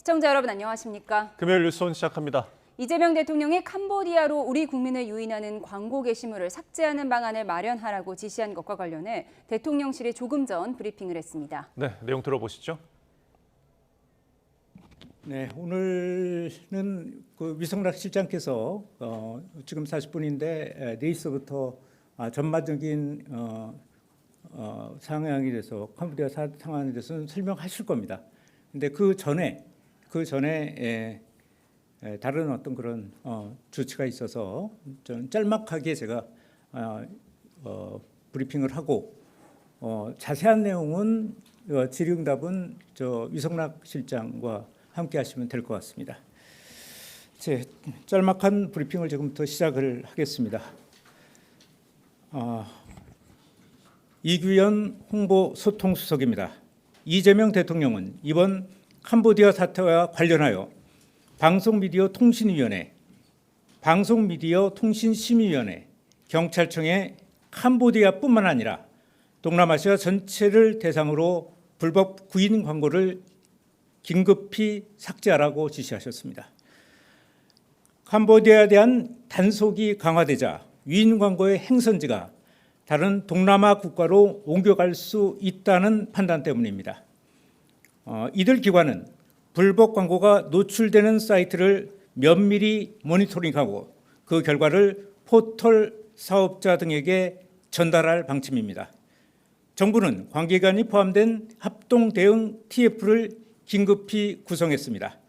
시청자 여러분 안녕하십니까? 금요일 뉴스온 시작합니다. 이재명 대통령이 캄보디아로 우리 국민을 유인하는 광고 게시물을 삭제하는 방안을 마련하라고 지시한 것과 관련해 대통령실이 조금 전 브리핑을 했습니다. 네, 내용 들어보시죠. 네, 오늘은 위성락 실장께서 지금 40분인데 내일서부터 전반적인 상황에 대해서 캄보디아 상황에 대해서는 설명하실 겁니다. 근데 그 전에 다른 어떤 그런 조치가 있어서 좀 짤막하게 제가 브리핑을 하고 자세한 내용은 질의응답은 위성락 실장과 함께 하시면 될 것 같습니다. 제 짤막한 브리핑을 지금부터 시작을 하겠습니다. 이규현 홍보소통수석입니다. 이재명 대통령은 이번 캄보디아 사태와 관련하여 방송미디어통신위원회, 방송미디어통신심의위원회, 경찰청에 캄보디아뿐만 아니라 동남아시아 전체를 대상으로 불법 구인 광고를 긴급히 삭제하라고 지시하셨습니다. 캄보디아에 대한 단속이 강화되자 위인 광고의 행선지가 다른 동남아 국가로 옮겨갈 수 있다는 판단 때문입니다. 이들 기관은 불법 광고가 노출되는 사이트를 면밀히 모니터링하고 그 결과를 포털 사업자 등에게 전달할 방침입니다. 정부는 관계기관이 포함된 합동 대응 TF를 긴급히 구성했습니다.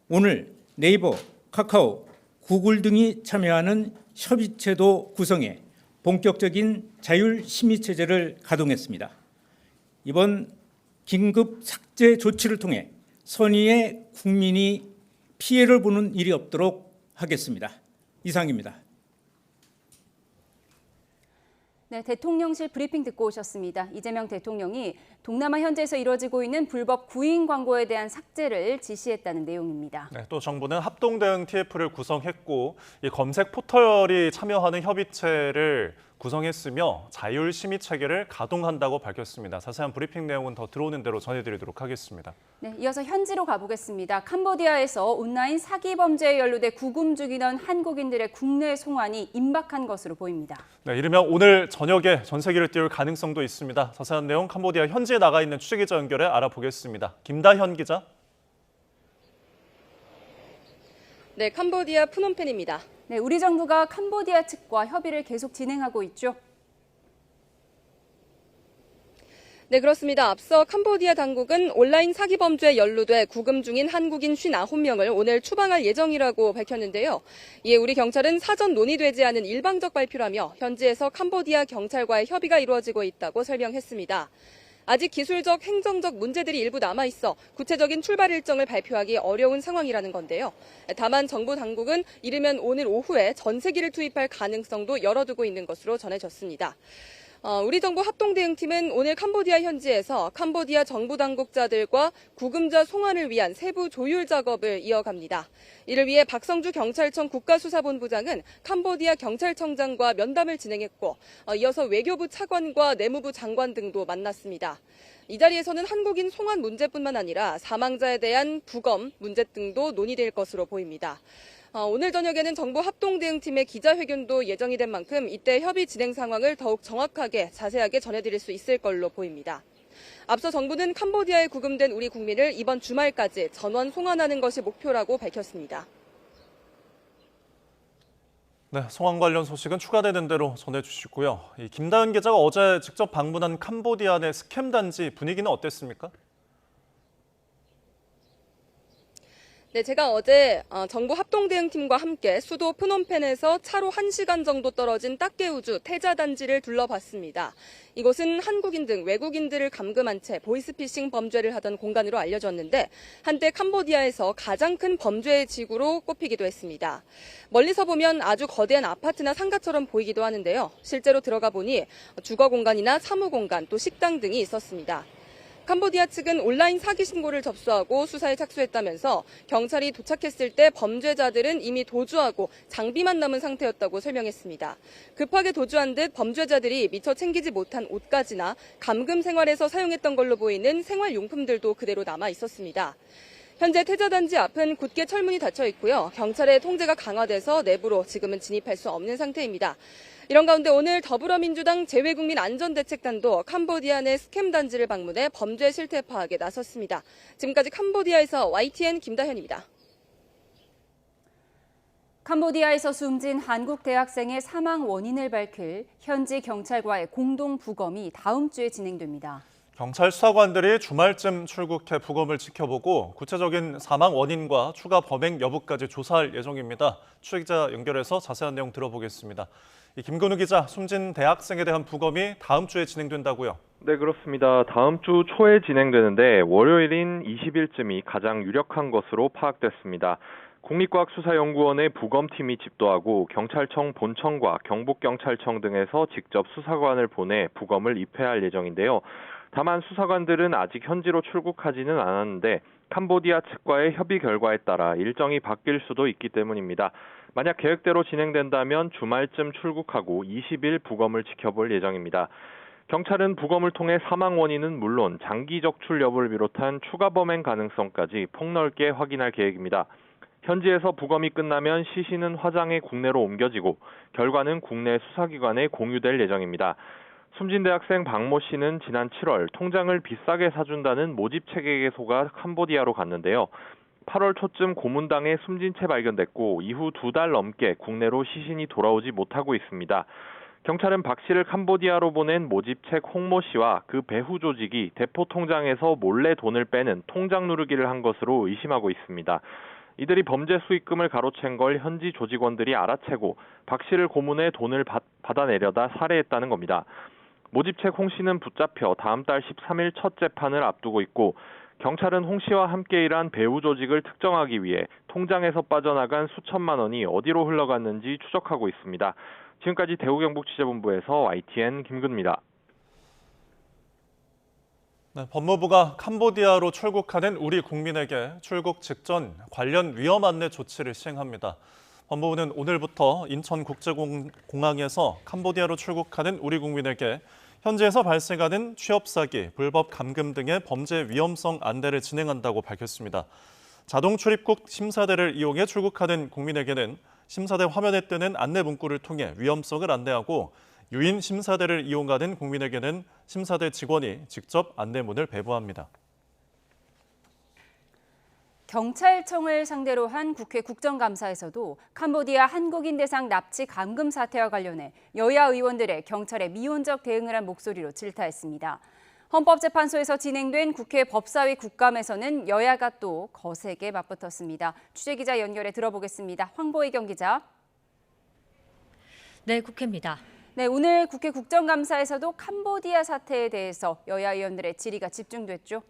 오늘 네이버, 카카오, 구글 등이 참여하는 협의체도 구성해 본격적인 자율 심의 체제를 가동했습니다. 이번 긴급 삭제 조치를 통해 선의의 국민이 피해를 보는 일이 없도록 하겠습니다. 이상입니다. 네, 대통령실 브리핑 듣고 오셨습니다. 이재명 대통령이 동남아 현지에서 이뤄지고 있는 불법 구인 광고에 대한 삭제를 지시했다는 내용입니다. 네, 또 정부는 합동 대응 TF를 구성했고 이 검색 포털이 참여하는 협의체를 구성했으며 자율 심의 체계를 가동한다고 밝혔습니다. 자세한 브리핑 내용은 더 들어오는 대로 전해드리도록 하겠습니다. 네, 이어서 현지로 가보겠습니다. 캄보디아에서 온라인 사기 범죄에 연루돼 구금 중이던 한국인들의 국내 송환이 임박한 것으로 보입니다. 네, 이르면 오늘 저녁에 전세기를 띄울 가능성도 있습니다. 자세한 내용 캄보디아 현지에 나가 있는 취재기자 연결해 알아보겠습니다. 김다현 기자. 네, 캄보디아 프놈펜입니다. 네, 우리 정부가 캄보디아 측과 협의를 계속 진행하고 있죠. 네, 그렇습니다. 앞서 캄보디아 당국은 온라인 사기 범죄에 연루돼 구금 중인 한국인 59명을 오늘 추방할 예정이라고 밝혔는데요. 이에 우리 경찰은 사전 논의되지 않은 일방적 발표라며 현지에서 캄보디아 경찰과의 협의가 이루어지고 있다고 설명했습니다. 아직 기술적, 행정적 문제들이 일부 남아있어 구체적인 출발 일정을 발표하기 어려운 상황이라는 건데요. 다만 정부 당국은 이르면 오늘 오후에 전세기를 투입할 가능성도 열어두고 있는 것으로 전해졌습니다. 우리 정부 합동대응팀은 오늘 캄보디아 현지에서 캄보디아 정부 당국자들과 구금자 송환을 위한 세부 조율 작업을 이어갑니다. 이를 위해 박성주 경찰청 국가수사본부장은 캄보디아 경찰청장과 면담을 진행했고 이어서 외교부 차관과 내무부 장관 등도 만났습니다. 이 자리에서는 한국인 송환 문제뿐만 아니라 사망자에 대한 부검 문제 등도 논의될 것으로 보입니다. 오늘 저녁에는 정부 합동대응팀의 기자회견도 예정이 된 만큼 이때 협의 진행 상황을 더욱 정확하게 자세하게 전해드릴 수 있을 걸로 보입니다. 앞서 정부는 캄보디아에 구금된 우리 국민을 이번 주말까지 전원 송환하는 것이 목표라고 밝혔습니다. 네, 송환 관련 소식은 추가되는 대로 전해주시고요. 김다현 기자가 어제 직접 방문한 캄보디아 내 스캠 단지 분위기는 어땠습니까? 네, 제가 어제 정부 합동대응팀과 함께 수도 프놈펜에서 차로 1시간 정도 떨어진 딱게우주 태자단지를 둘러봤습니다. 이곳은 한국인 등 외국인들을 감금한 채 보이스피싱 범죄를 하던 공간으로 알려졌는데 한때 캄보디아에서 가장 큰 범죄의 지구로 꼽히기도 했습니다. 멀리서 보면 아주 거대한 아파트나 상가처럼 보이기도 하는데요. 실제로 들어가 보니 주거 공간이나 사무 공간 또 식당 등이 있었습니다. 캄보디아 측은 온라인 사기 신고를 접수하고 수사에 착수했다면서 경찰이 도착했을 때 범죄자들은 이미 도주하고 장비만 남은 상태였다고 설명했습니다. 급하게 도주한 듯 범죄자들이 미처 챙기지 못한 옷가지나 감금 생활에서 사용했던 걸로 보이는 생활용품들도 그대로 남아 있었습니다. 현재 태자단지 앞은 굳게 철문이 닫혀 있고요. 경찰의 통제가 강화돼서 내부로 지금은 진입할 수 없는 상태입니다. 이런 가운데 오늘 더불어민주당 재외국민안전대책단도 캄보디아 내 스캠 단지를 방문해 범죄 실태 파악에 나섰습니다. 지금까지 캄보디아에서 YTN 김다현입니다. 캄보디아에서 숨진 한국 대학생의 사망 원인을 밝힐 현지 경찰과의 공동 부검이 다음 주에 진행됩니다. 경찰 수사관들이 주말쯤 출국해 부검을 지켜보고 구체적인 사망 원인과 추가 범행 여부까지 조사할 예정입니다. 취재기자 연결해서 자세한 내용 들어보겠습니다. 김근우 기자, 숨진 대학생에 대한 부검이 다음 주에 진행된다고요? 네, 그렇습니다. 다음 주 초에 진행되는데 월요일인 20일쯤이 가장 유력한 것으로 파악됐습니다. 국립과학수사연구원의 부검팀이 집도하고 경찰청 본청과 경북경찰청 등에서 직접 수사관을 보내 부검을 입회할 예정인데요. 다만 수사관들은 아직 현지로 출국하지는 않았는데 캄보디아 측과의 협의 결과에 따라 일정이 바뀔 수도 있기 때문입니다. 만약 계획대로 진행된다면 주말쯤 출국하고 20일 부검을 지켜볼 예정입니다. 경찰은 부검을 통해 사망 원인은 물론 장기 적출 여부를 비롯한 추가 범행 가능성까지 폭넓게 확인할 계획입니다. 현지에서 부검이 끝나면 시신은 화장해 국내로 옮겨지고 결과는 국내 수사기관에 공유될 예정입니다. 숨진 대학생 박모 씨는 지난 7월 통장을 비싸게 사준다는 모집 체계에 속아 캄보디아로 갔는데요. 8월 초쯤 고문당해 숨진 채 발견됐고 이후 2달 넘게 국내로 시신이 돌아오지 못하고 있습니다. 경찰은 박 씨를 캄보디아로 보낸 모집책 홍모 씨와 그 배후 조직이 대포 통장에서 몰래 돈을 빼는 통장 누르기를 한 것으로 의심하고 있습니다. 이들이 범죄 수익금을 가로챈 걸 현지 조직원들이 알아채고 박 씨를 고문해 돈을 받아내려다 살해했다는 겁니다. 모집책 홍 씨는 붙잡혀 다음 달 13일 첫 재판을 앞두고 있고 경찰은 홍 씨와 함께 일한 배후 조직을 특정하기 위해 통장에서 빠져나간 수천만 원이 어디로 흘러갔는지 추적하고 있습니다. 지금까지 대구경북취재본부에서 YTN 김근우입니다. 네, 법무부가 캄보디아로 출국하는 우리 국민에게 출국 직전 관련 위험 안내 조치를 시행합니다. 법무부는 오늘부터 인천국제공항에서 캄보디아로 출국하는 우리 국민에게 현지에서 발생하는 취업 사기, 불법 감금 등의 범죄 위험성 안내를 진행한다고 밝혔습니다. 자동 출입국 심사대를 이용해 출국하는 국민에게는 심사대 화면에 뜨는 안내 문구를 통해 위험성을 안내하고 유인 심사대를 이용하는 국민에게는 심사대 직원이 직접 안내문을 배부합니다. 경찰청을 상대로 한 국회 국정감사에서도 캄보디아 한국인 대상 납치 감금 사태와 관련해 여야 의원들의 경찰의 미온적 대응을 한 목소리로 질타했습니다. 헌법재판소에서 진행된 국회 법사위 국감에서는 여야가 또 거세게 맞붙었습니다. 취재기자 연결해 들어보겠습니다. 황보희경 기자. 네, 국회입니다. 네, 오늘 국회 국정감사에서도 캄보디아 사태에 대해서 여야 의원들의 질의가 집중됐죠.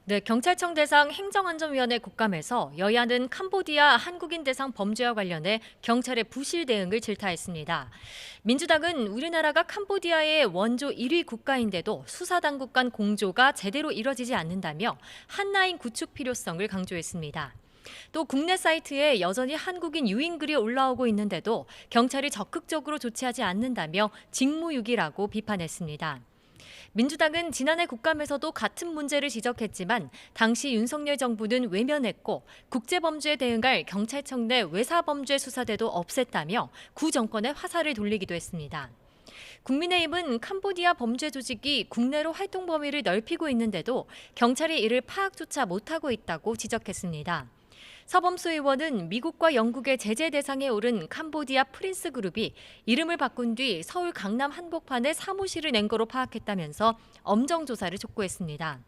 네, 경찰청 대상 행정안전위원회 국감에서 여야는 캄보디아 한국인 대상 범죄와 관련해 경찰의 부실 대응을 질타했습니다. 민주당은 우리나라가 캄보디아의 원조 1위 국가인데도 수사당국 간 공조가 제대로 이뤄지지 않는다며 한라인 구축 필요성을 강조했습니다. 또 국내 사이트에 여전히 한국인 유인글이 올라오고 있는데도 경찰이 적극적으로 조치하지 않는다며 직무유기라고 비판했습니다. 민주당은 지난해 국감에서도 같은 문제를 지적했지만 당시 윤석열 정부는 외면했고 국제범죄에 대응할 경찰청 내 외사범죄 수사대도 없앴다며 구 정권의 화살을 돌리기도 했습니다. 국민의힘은 캄보디아 범죄 조직이 국내로 활동 범위를 넓히고 있는데도 경찰이 이를 파악조차 못하고 있다고 지적했습니다. 서범수 의원은 미국과 영국의 제재 대상에 오른 캄보디아 프린스 그룹이 이름을 바꾼 뒤 서울 강남 한복판에 사무실을 낸 거로 파악했다면서 엄정 조사를 촉구했습니다.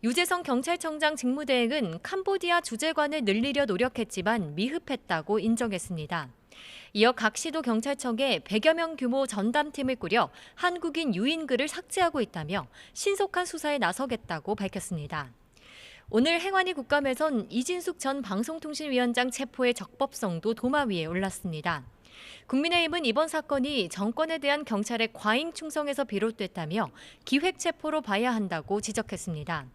유재성 경찰청장 직무대행은 캄보디아 주재관을 늘리려 노력했지만 미흡했다고 인정했습니다. 이어 각 시도 경찰청에 100여 명 규모 전담팀을 꾸려 한국인 유인글을 삭제하고 있다며 신속한 수사에 나서겠다고 밝혔습니다. 오늘 행안위 국감에선 이진숙 전 방송통신위원장 체포의 적법성도 도마 위에 올랐습니다. 국민의힘은 이번 사건이 정권에 대한 경찰의 과잉 충성에서 비롯됐다며 기획 체포로 봐야 한다고 지적했습니다.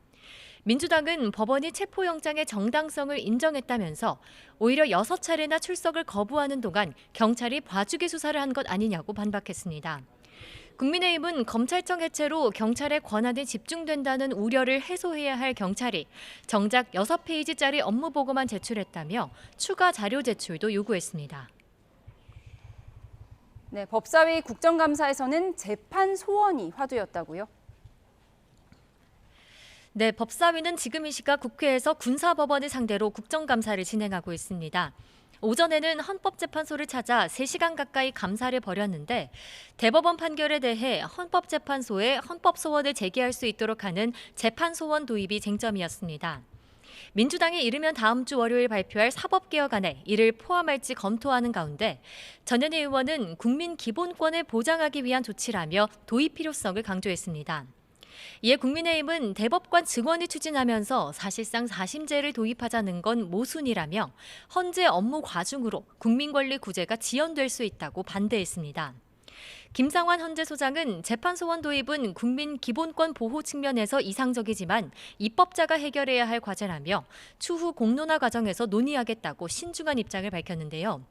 민주당은 법원이 체포영장의 정당성을 인정했다면서 오히려 6차례나 출석을 거부하는 동안 경찰이 봐주기 수사를 한 것 아니냐고 반박했습니다. 국민의힘은 검찰청 해체로 경찰의 권한에 집중된다는 우려를 해소해야 할 경찰이 정작 6페이지짜리 업무보고만 제출했다며 추가 자료 제출도 요구했습니다. 네, 법사위 국정감사에서는 재판 소원이 화두였다고요? 네, 법사위는 지금 이 시각 국회에서 군사법원을 상대로 국정감사를 진행하고 있습니다. 오전에는 헌법재판소를 찾아 3시간 가까이 감사를 벌였는데 대법원 판결에 대해 헌법재판소에 헌법소원을 제기할 수 있도록 하는 재판소원 도입이 쟁점이었습니다. 민주당이 이르면 다음 주 월요일 발표할 사법개혁안에 이를 포함할지 검토하는 가운데 전현희 의원은 국민 기본권을 보장하기 위한 조치라며 도입 필요성을 강조했습니다. 이에 국민의힘은 대법관 증언이 추진하면서 사실상 사심제를 도입하자는 건 모순이라며 헌재 업무 과중으로 국민권리 구제가 지연될 수 있다고 반대했습니다. 김상환 헌재소장은 재판소원 도입은 국민 기본권 보호 측면에서 이상적이지만 입법자가 해결해야 할 과제라며 추후 공론화 과정에서 논의하겠다고 신중한 입장을 밝혔는데요.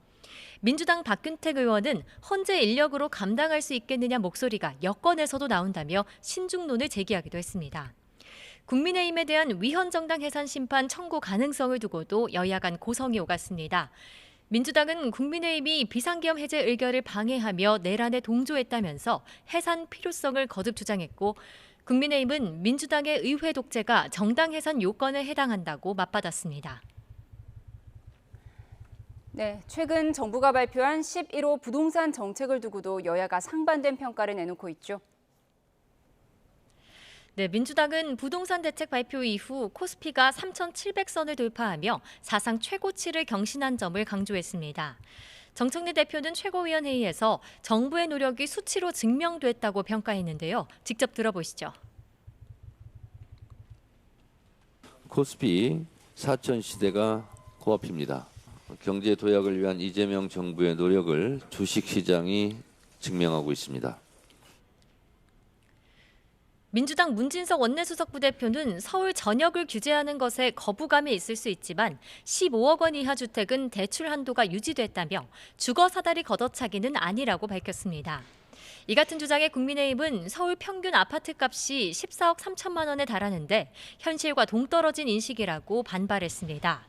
민주당 박균택 의원은 헌재 인력으로 감당할 수 있겠느냐 목소리가 여권에서도 나온다며 신중론을 제기하기도 했습니다. 국민의힘에 대한 위헌정당 해산 심판 청구 가능성을 두고도 여야 간 고성이 오갔습니다. 민주당은 국민의힘이 비상계엄 해제 의결을 방해하며 내란에 동조했다면서 해산 필요성을 거듭 주장했고 국민의힘은 민주당의 의회 독재가 정당 해산 요건에 해당한다고 맞받았습니다. 네, 최근 정부가 발표한 11호 부동산 정책을 두고도 여야가 상반된 평가를 내놓고 있죠. 네, 민주당은 부동산 대책 발표 이후 코스피가 3,700선을 돌파하며 사상 최고치를 경신한 점을 강조했습니다. 정청래 대표는 최고위원회의에서 정부의 노력이 수치로 증명됐다고 평가했는데요. 직접 들어보시죠. 코스피 4천 시대가 코앞입니다. 경제 도약을 위한 이재명 정부의 노력을 주식시장이 증명하고 있습니다. 민주당 문진석 원내수석 부대표는 서울 전역을 규제하는 것에 거부감이 있을 수 있지만 15억 원 이하 주택은 대출 한도가 유지됐다며 주거 사다리 걷어차기는 아니라고 밝혔습니다. 이 같은 주장에 국민의힘은 서울 평균 아파트 값이 14억 3천만 원에 달하는데 현실과 동떨어진 인식이라고 반발했습니다.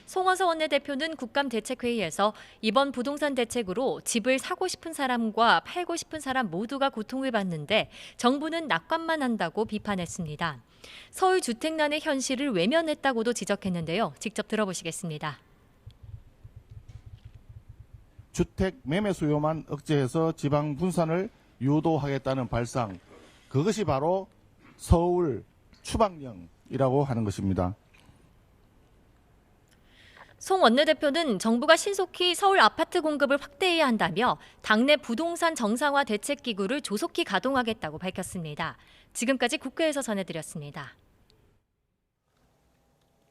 송원서 원내대표는 국감대책회의에서 이번 부동산 대책으로 집을 사고 싶은 사람과 팔고 싶은 사람 모두가 고통을 받는데 정부는 낙관만 한다고 비판했습니다. 서울 주택난의 현실을 외면했다고도 지적했는데요. 직접 들어보시겠습니다. 주택 매매 수요만 억제해서 지방 분산을 유도하겠다는 발상, 그것이 바로 서울 추방령이라고 하는 것입니다. 송 원내대표는 정부가 신속히 서울 아파트 공급을 확대해야 한다며 당내 부동산 정상화 대책기구를 조속히 가동하겠다고 밝혔습니다. 지금까지 국회에서 전해드렸습니다.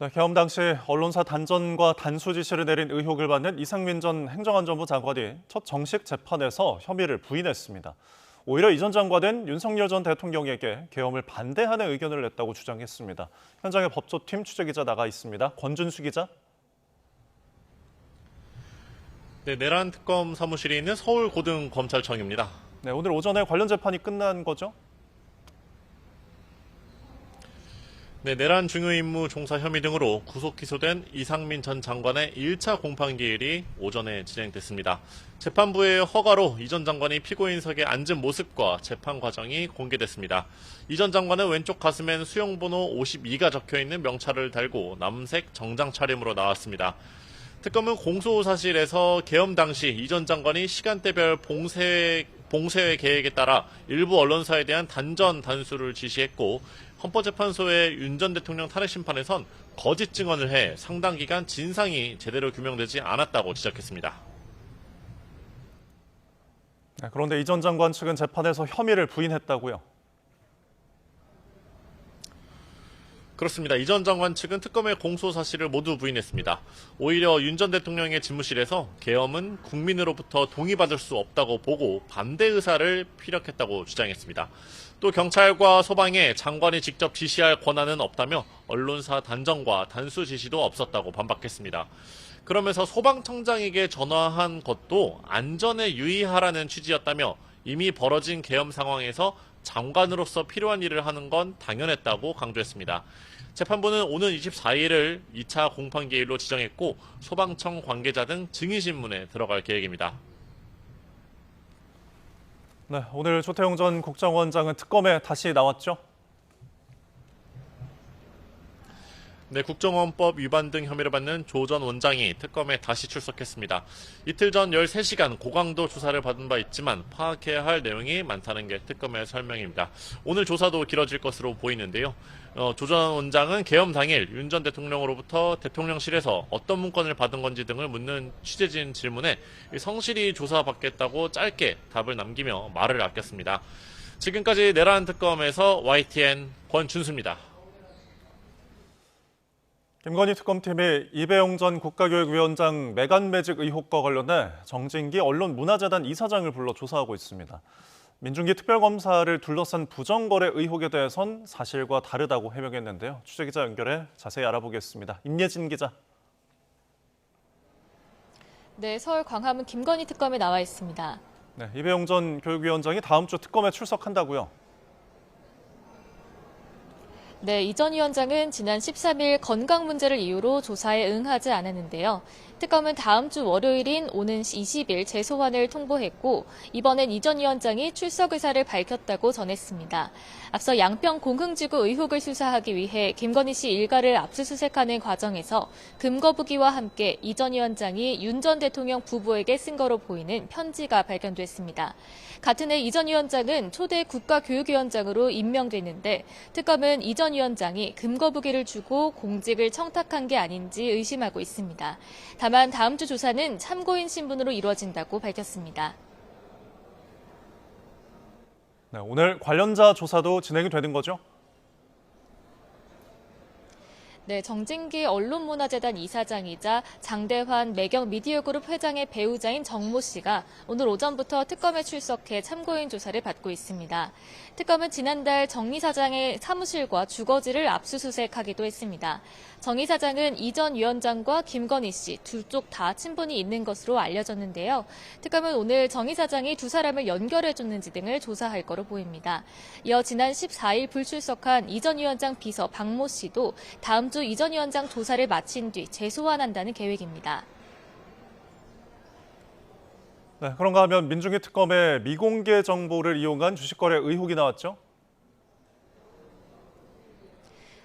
네, 계엄 당시 언론사 단전과 단수 지시를 내린 의혹을 받는 이상민 전 행정안전부 장관이 첫 정식 재판에서 혐의를 부인했습니다. 오히려 이 전 장관은 윤석열 전 대통령에게 계엄을 반대하는 의견을 냈다고 주장했습니다. 현장에 법조팀 취재기자 나가 있습니다. 권준수 기자. 네, 내란 특검 사무실이 있는 서울고등검찰청입니다. 네, 오늘 오전에 관련 재판이 끝난 거죠? 네, 내란 중요임무 종사 혐의 등으로 구속 기소된 이상민 전 장관의 1차 공판기일이 오전에 진행됐습니다. 재판부의 허가로 이 전 장관이 피고인석에 앉은 모습과 재판 과정이 공개됐습니다. 이 전 장관은 왼쪽 가슴엔 수용번호 52가 적혀있는 명찰을 달고 남색 정장 차림으로 나왔습니다. 특검은 공소사실에서 계엄 당시 이 전 장관이 시간대별 봉쇄 계획에 따라 일부 언론사에 대한 단전 단수를 지시했고 헌법재판소의 윤 전 대통령 탄핵 심판에선 거짓 증언을 해 상당 기간 진상이 제대로 규명되지 않았다고 지적했습니다. 네, 그런데 이 전 장관 측은 재판에서 혐의를 부인했다고요? 그렇습니다. 이 전 장관 측은 특검의 공소 사실을 모두 부인했습니다. 오히려 윤 전 대통령의 집무실에서 계엄은 국민으로부터 동의받을 수 없다고 보고 반대 의사를 피력했다고 주장했습니다. 또 경찰과 소방에 장관이 직접 지시할 권한은 없다며 언론사 단전과 단수 지시도 없었다고 반박했습니다. 그러면서 소방청장에게 전화한 것도 안전에 유의하라는 취지였다며 이미 벌어진 계엄 상황에서 장관으로서 필요한 일을 하는 건 당연했다고 강조했습니다. 재판부는 오는 24일을 2차 공판기일로 지정했고 소방청 관계자 등 증인신문에 들어갈 계획입니다. 네, 오늘 조태용 전 국정원장은 특검에 다시 나왔죠? 네, 국정원법 위반 등 혐의를 받는 조 전 원장이 특검에 다시 출석했습니다. 이틀 전 13시간 고강도 조사를 받은 바 있지만 파악해야 할 내용이 많다는 게 특검의 설명입니다. 오늘 조사도 길어질 것으로 보이는데요. 조 전 원장은 계엄 당일 윤 전 대통령으로부터 대통령실에서 어떤 문건을 받은 건지 등을 묻는 취재진 질문에 성실히 조사받겠다고 짧게 답을 남기며 말을 아꼈습니다. 지금까지 내란 특검에서 YTN 권준수입니다. 김건희 특검팀이 이배용 전 국가교육위원장 매간매직 의혹과 관련해 정진기 언론문화재단 이사장을 불러 조사하고 있습니다. 민중기 특별검사를 둘러싼 부정거래 의혹에 대해선 사실과 다르다고 해명했는데요. 취재기자 연결해 자세히 알아보겠습니다. 임예진 기자. 네, 서울 광화문 김건희 특검에 나와 있습니다. 네, 이배용 전 교육위원장이 다음 주 특검에 출석한다고요? 네, 이 전 위원장은 지난 13일 건강 문제를 이유로 조사에 응하지 않았는데요. 특검은 다음 주 월요일인 오는 20일 재소환을 통보했고 이번엔 이 전 위원장이 출석 의사를 밝혔다고 전했습니다. 앞서 양평 공흥지구 의혹을 수사하기 위해 김건희 씨 일가를 압수수색하는 과정에서 금거부기와 함께 이 전 위원장이 윤 전 대통령 부부에게 쓴 거로 보이는 편지가 발견됐습니다. 같은 해 이 전 위원장은 초대 국가교육위원장으로 임명됐는데 특검은 이 전 위원장이 금거부기를 주고 공직을 청탁한 게 아닌지 의심하고 있습니다. 다만 다음 주 조사는 참고인 신분으로 이루어진다고 밝혔습니다. 네, 오늘 관련자 조사도 진행이 되는 거죠? 네, 정진기 언론문화재단 이사장이자 장대환 매경미디어그룹 회장의 배우자인 정모 씨가 오늘 오전부터 특검에 출석해 참고인 조사를 받고 있습니다. 특검은 지난달 정 이사장의 사무실과 주거지를 압수수색하기도 했습니다. 정 이사장은 이 전 위원장과 김건희 씨 두 쪽 다 친분이 있는 것으로 알려졌는데요. 특검은 오늘 정 이사장이 두 사람을 연결해줬는지 등을 조사할 거로 보입니다. 이어 지난 14일 불출석한 이 전 위원장 비서 박모 씨도 다음 주 이 전 위원장 조사를 마친 뒤 재소환한다는 계획입니다. 네, 그런가 하면 민중기 특검에 미공개 정보를 이용한 주식거래 의혹이 나왔죠?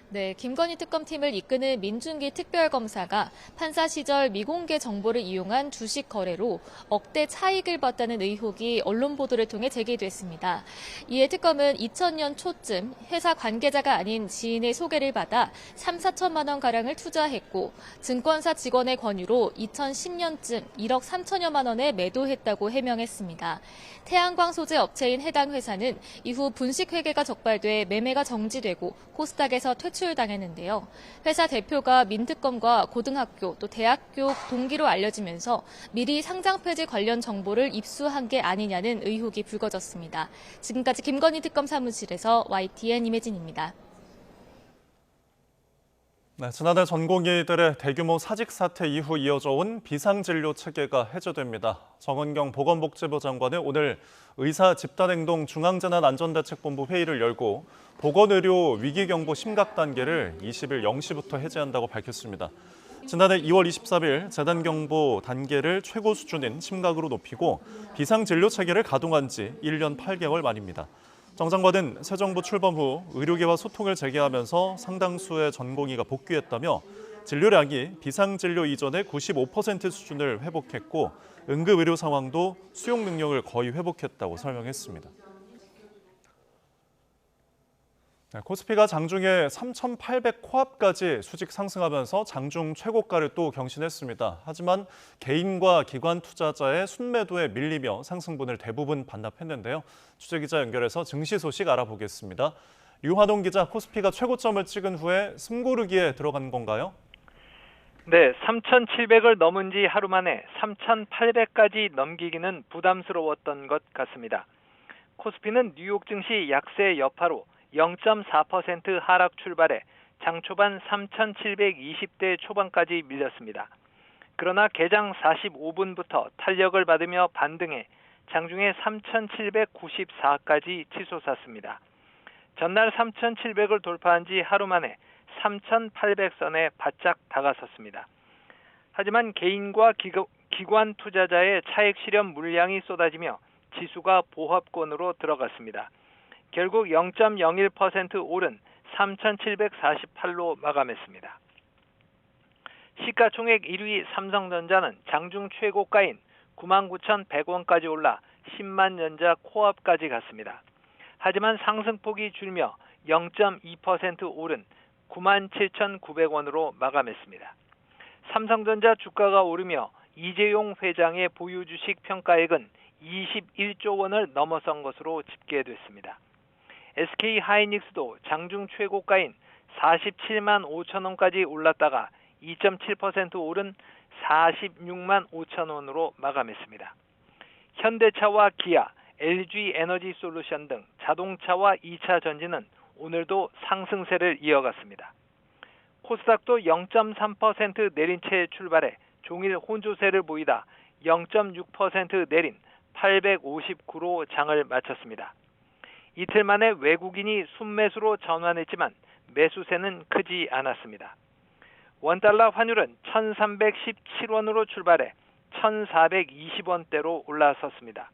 네, 김건희 특검팀을 이끄는 민중기 특별검사가 판사 시절 미공개 정보를 이용한 주식 거래로 억대 차익을 봤다는 의혹이 언론 보도를 통해 제기됐습니다. 이에 특검은 2000년 초쯤 회사 관계자가 아닌 지인의 소개를 받아 3, 4천만 원 가량을 투자했고 증권사 직원의 권유로 2010년쯤 1억 3천여만 원에 매도했다고 해명했습니다. 태양광 소재 업체인 해당 회사는 이후 분식회계가 적발돼 매매가 정지되고 코스닥에서 퇴출당했는데요. 회사 대표가 민특검과 고등학교 또 대학교 동기로 알려지면서 미리 상장 폐지 관련 정보를 입수한 게 아니냐는 의혹이 불거졌습니다. 지금까지 김건희 특검 사무실에서 YTN 임혜진입니다. 네, 지난해 전공의들의 대규모 사직 사태 이후 이어져 온 비상진료 체계가 해제됩니다. 정은경 보건복지부 장관은 오늘 의사 집단행동 중앙재난안전대책본부 회의를 열고 보건의료 위기경보 심각 단계를 20일 0시부터 해제한다고 밝혔습니다. 지난해 2월 23일 재난경보 단계를 최고 수준인 심각으로 높이고 비상진료 체계를 가동한 지 1년 8개월 만입니다. 정 장관은 새 정부 출범 후 의료계와 소통을 재개하면서 상당수의 전공의가 복귀했다며 진료량이 비상진료 이전의 95% 수준을 회복했고 응급의료 상황도 수용 능력을 거의 회복했다고 설명했습니다. 코스피가 장중에 3,800 코앞까지 수직 상승하면서 장중 최고가를 또 경신했습니다. 하지만 개인과 기관 투자자의 순매도에 밀리며 상승분을 대부분 반납했는데요. 취재기자 연결해서 증시 소식 알아보겠습니다. 류화동 기자, 코스피가 최고점을 찍은 후에 숨고르기에 들어간 건가요? 네, 3,700을 넘은 지 하루 만에 3,800까지 넘기기는 부담스러웠던 것 같습니다. 코스피는 뉴욕 증시 약세 여파로 0.4% 하락 출발해 장 초반 3,720대 초반까지 밀렸습니다. 그러나 개장 45분부터 탄력을 받으며 반등해 장중에 3,794까지 치솟았습니다. 전날 3,700을 돌파한 지 하루 만에 3,800선에 바짝 다가섰습니다. 하지만 개인과 기관 투자자의 차익 실현 물량이 쏟아지며 지수가 보합권으로 들어갔습니다. 결국 0.01% 오른 3,748로 마감했습니다. 시가총액 1위 삼성전자는 장중 최고가인 99,100원까지 올라 10만 전자 코앞까지 갔습니다. 하지만 상승폭이 줄며 0.2% 오른 97,900원으로 마감했습니다. 삼성전자 주가가 오르며 이재용 회장의 보유 주식 평가액은 21조 원을 넘어선 것으로 집계됐습니다. SK 하이닉스도 장중 최고가인 47만 5천 원까지 올랐다가 2.7% 오른 46만 5천 원으로 마감했습니다. 현대차와 기아, LG 에너지 솔루션 등 자동차와 2차 전지는 오늘도 상승세를 이어갔습니다. 코스닥도 0.3% 내린 채 출발해 종일 혼조세를 보이다 0.6% 내린 859로 장을 마쳤습니다. 이틀 만에 외국인이 순매수로 전환했지만 매수세는 크지 않았습니다. 원달러 환율은 1317원으로 출발해 1420원대로 올라섰습니다.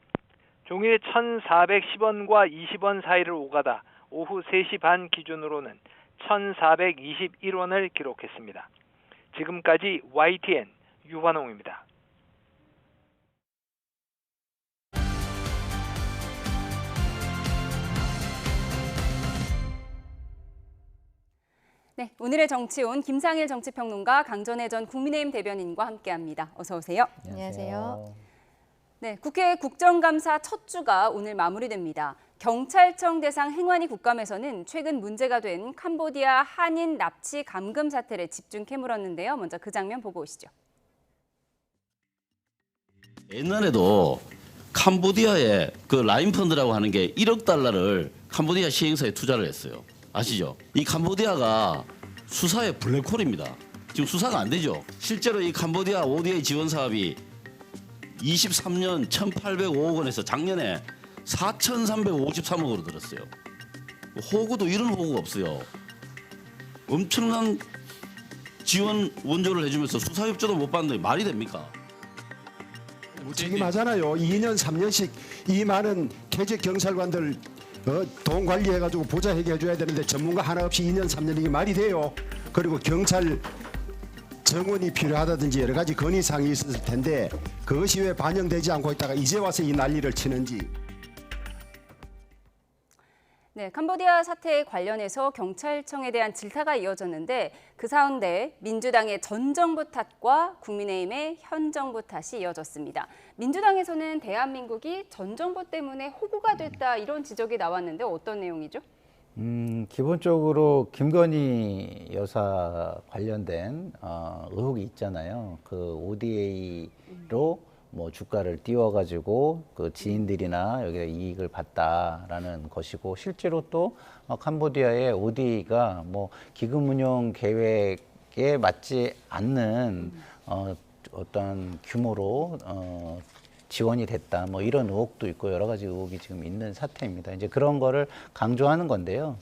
종일 1410원과 20원 사이를 오가다 오후 3시 반 기준으로는 1421원을 기록했습니다. 지금까지 YTN 유환홍입니다. 네, 오늘의 정치온 김상일 정치평론가 강전혜 전 국민의힘 대변인과 함께합니다. 어서 오세요. 안녕하세요. 네, 국회 국정감사 첫 주가 오늘 마무리됩니다. 경찰청 대상 행안위 국감에서는 최근 문제가 된 캄보디아 한인 납치 감금 사태를 집중 캐물었는데요. 먼저 그 장면 보고 오시죠. 옛날에도 캄보디아에 그 라인 펀드라고 하는 게 1억 달러를 캄보디아 시행사에 투자를 했어요. 아시죠? 이 캄보디아가 수사의 블랙홀입니다. 지금 수사가 안 되죠. 실제로 이 캄보디아 ODA 지원 사업이 23년 1,805억 원에서 작년에 4,353억으로 들었어요. 호구도 이런 호구가 없어요. 엄청난 지원 원조를 해주면서 수사협조도 못 받는데 말이 됩니까? 무책임하잖아요. 2년 3년씩 이 많은 퇴직 경찰관들 돈 관리해가지고 보좌해게 해줘야 되는데 전문가 하나 없이 2년 3년 이게 말이 돼요. 그리고 경찰 정원이 필요하다든지 여러 가지 건의사항이 있었을 텐데 그것이 왜 반영되지 않고 있다가 이제 와서 이 난리를 치는지. 네, 캄보디아 사태에 관련해서 경찰청에 대한 질타가 이어졌는데 그 가운데 민주당의 전 정부 탓과 국민의힘의 현 정부 탓이 이어졌습니다. 민주당에서는 대한민국이 전 정부 때문에 호구가 됐다 이런 지적이 나왔는데 어떤 내용이죠? 기본적으로 김건희 여사 관련된 의혹이 있잖아요. 그 ODA로 뭐 주가를 띄워가지고 그 지인들이나 여기에 이익을 봤다라는 것이고 실제로 또 캄보디아의 ODA가 뭐 기금 운용 계획에 맞지 않는 어떤 규모로 지원이 됐다 뭐 이런 의혹도 있고 여러 가지 의혹이 지금 있는 사태입니다. 이제 그런 거를 강조하는 건데요.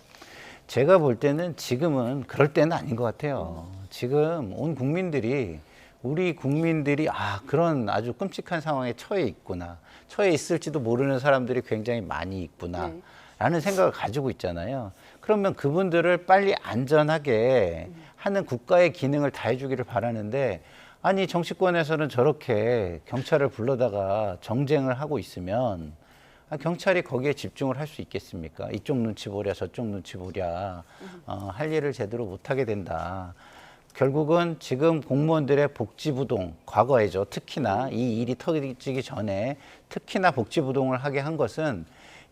제가 볼 때는 지금은 그럴 때는 아닌 것 같아요. 지금 온 국민들이 우리 국민들이 그런 아주 끔찍한 상황에 처해 있구나. 처해 있을지도 모르는 사람들이 굉장히 많이 있구나. 라는 생각을 가지고 있잖아요. 그러면 그분들을 빨리 안전하게 하는 국가의 기능을 다해주기를 바라는데 아니 정치권에서는 저렇게 경찰을 불러다가 정쟁을 하고 있으면 경찰이 거기에 집중을 할 수 있겠습니까? 이쪽 눈치 보랴 저쪽 눈치 보랴 할 일을 제대로 못하게 된다. 결국은 지금 공무원들의 복지부동, 과거에죠. 특히나 이 일이 터지기 전에 특히나 복지부동을 하게 한 것은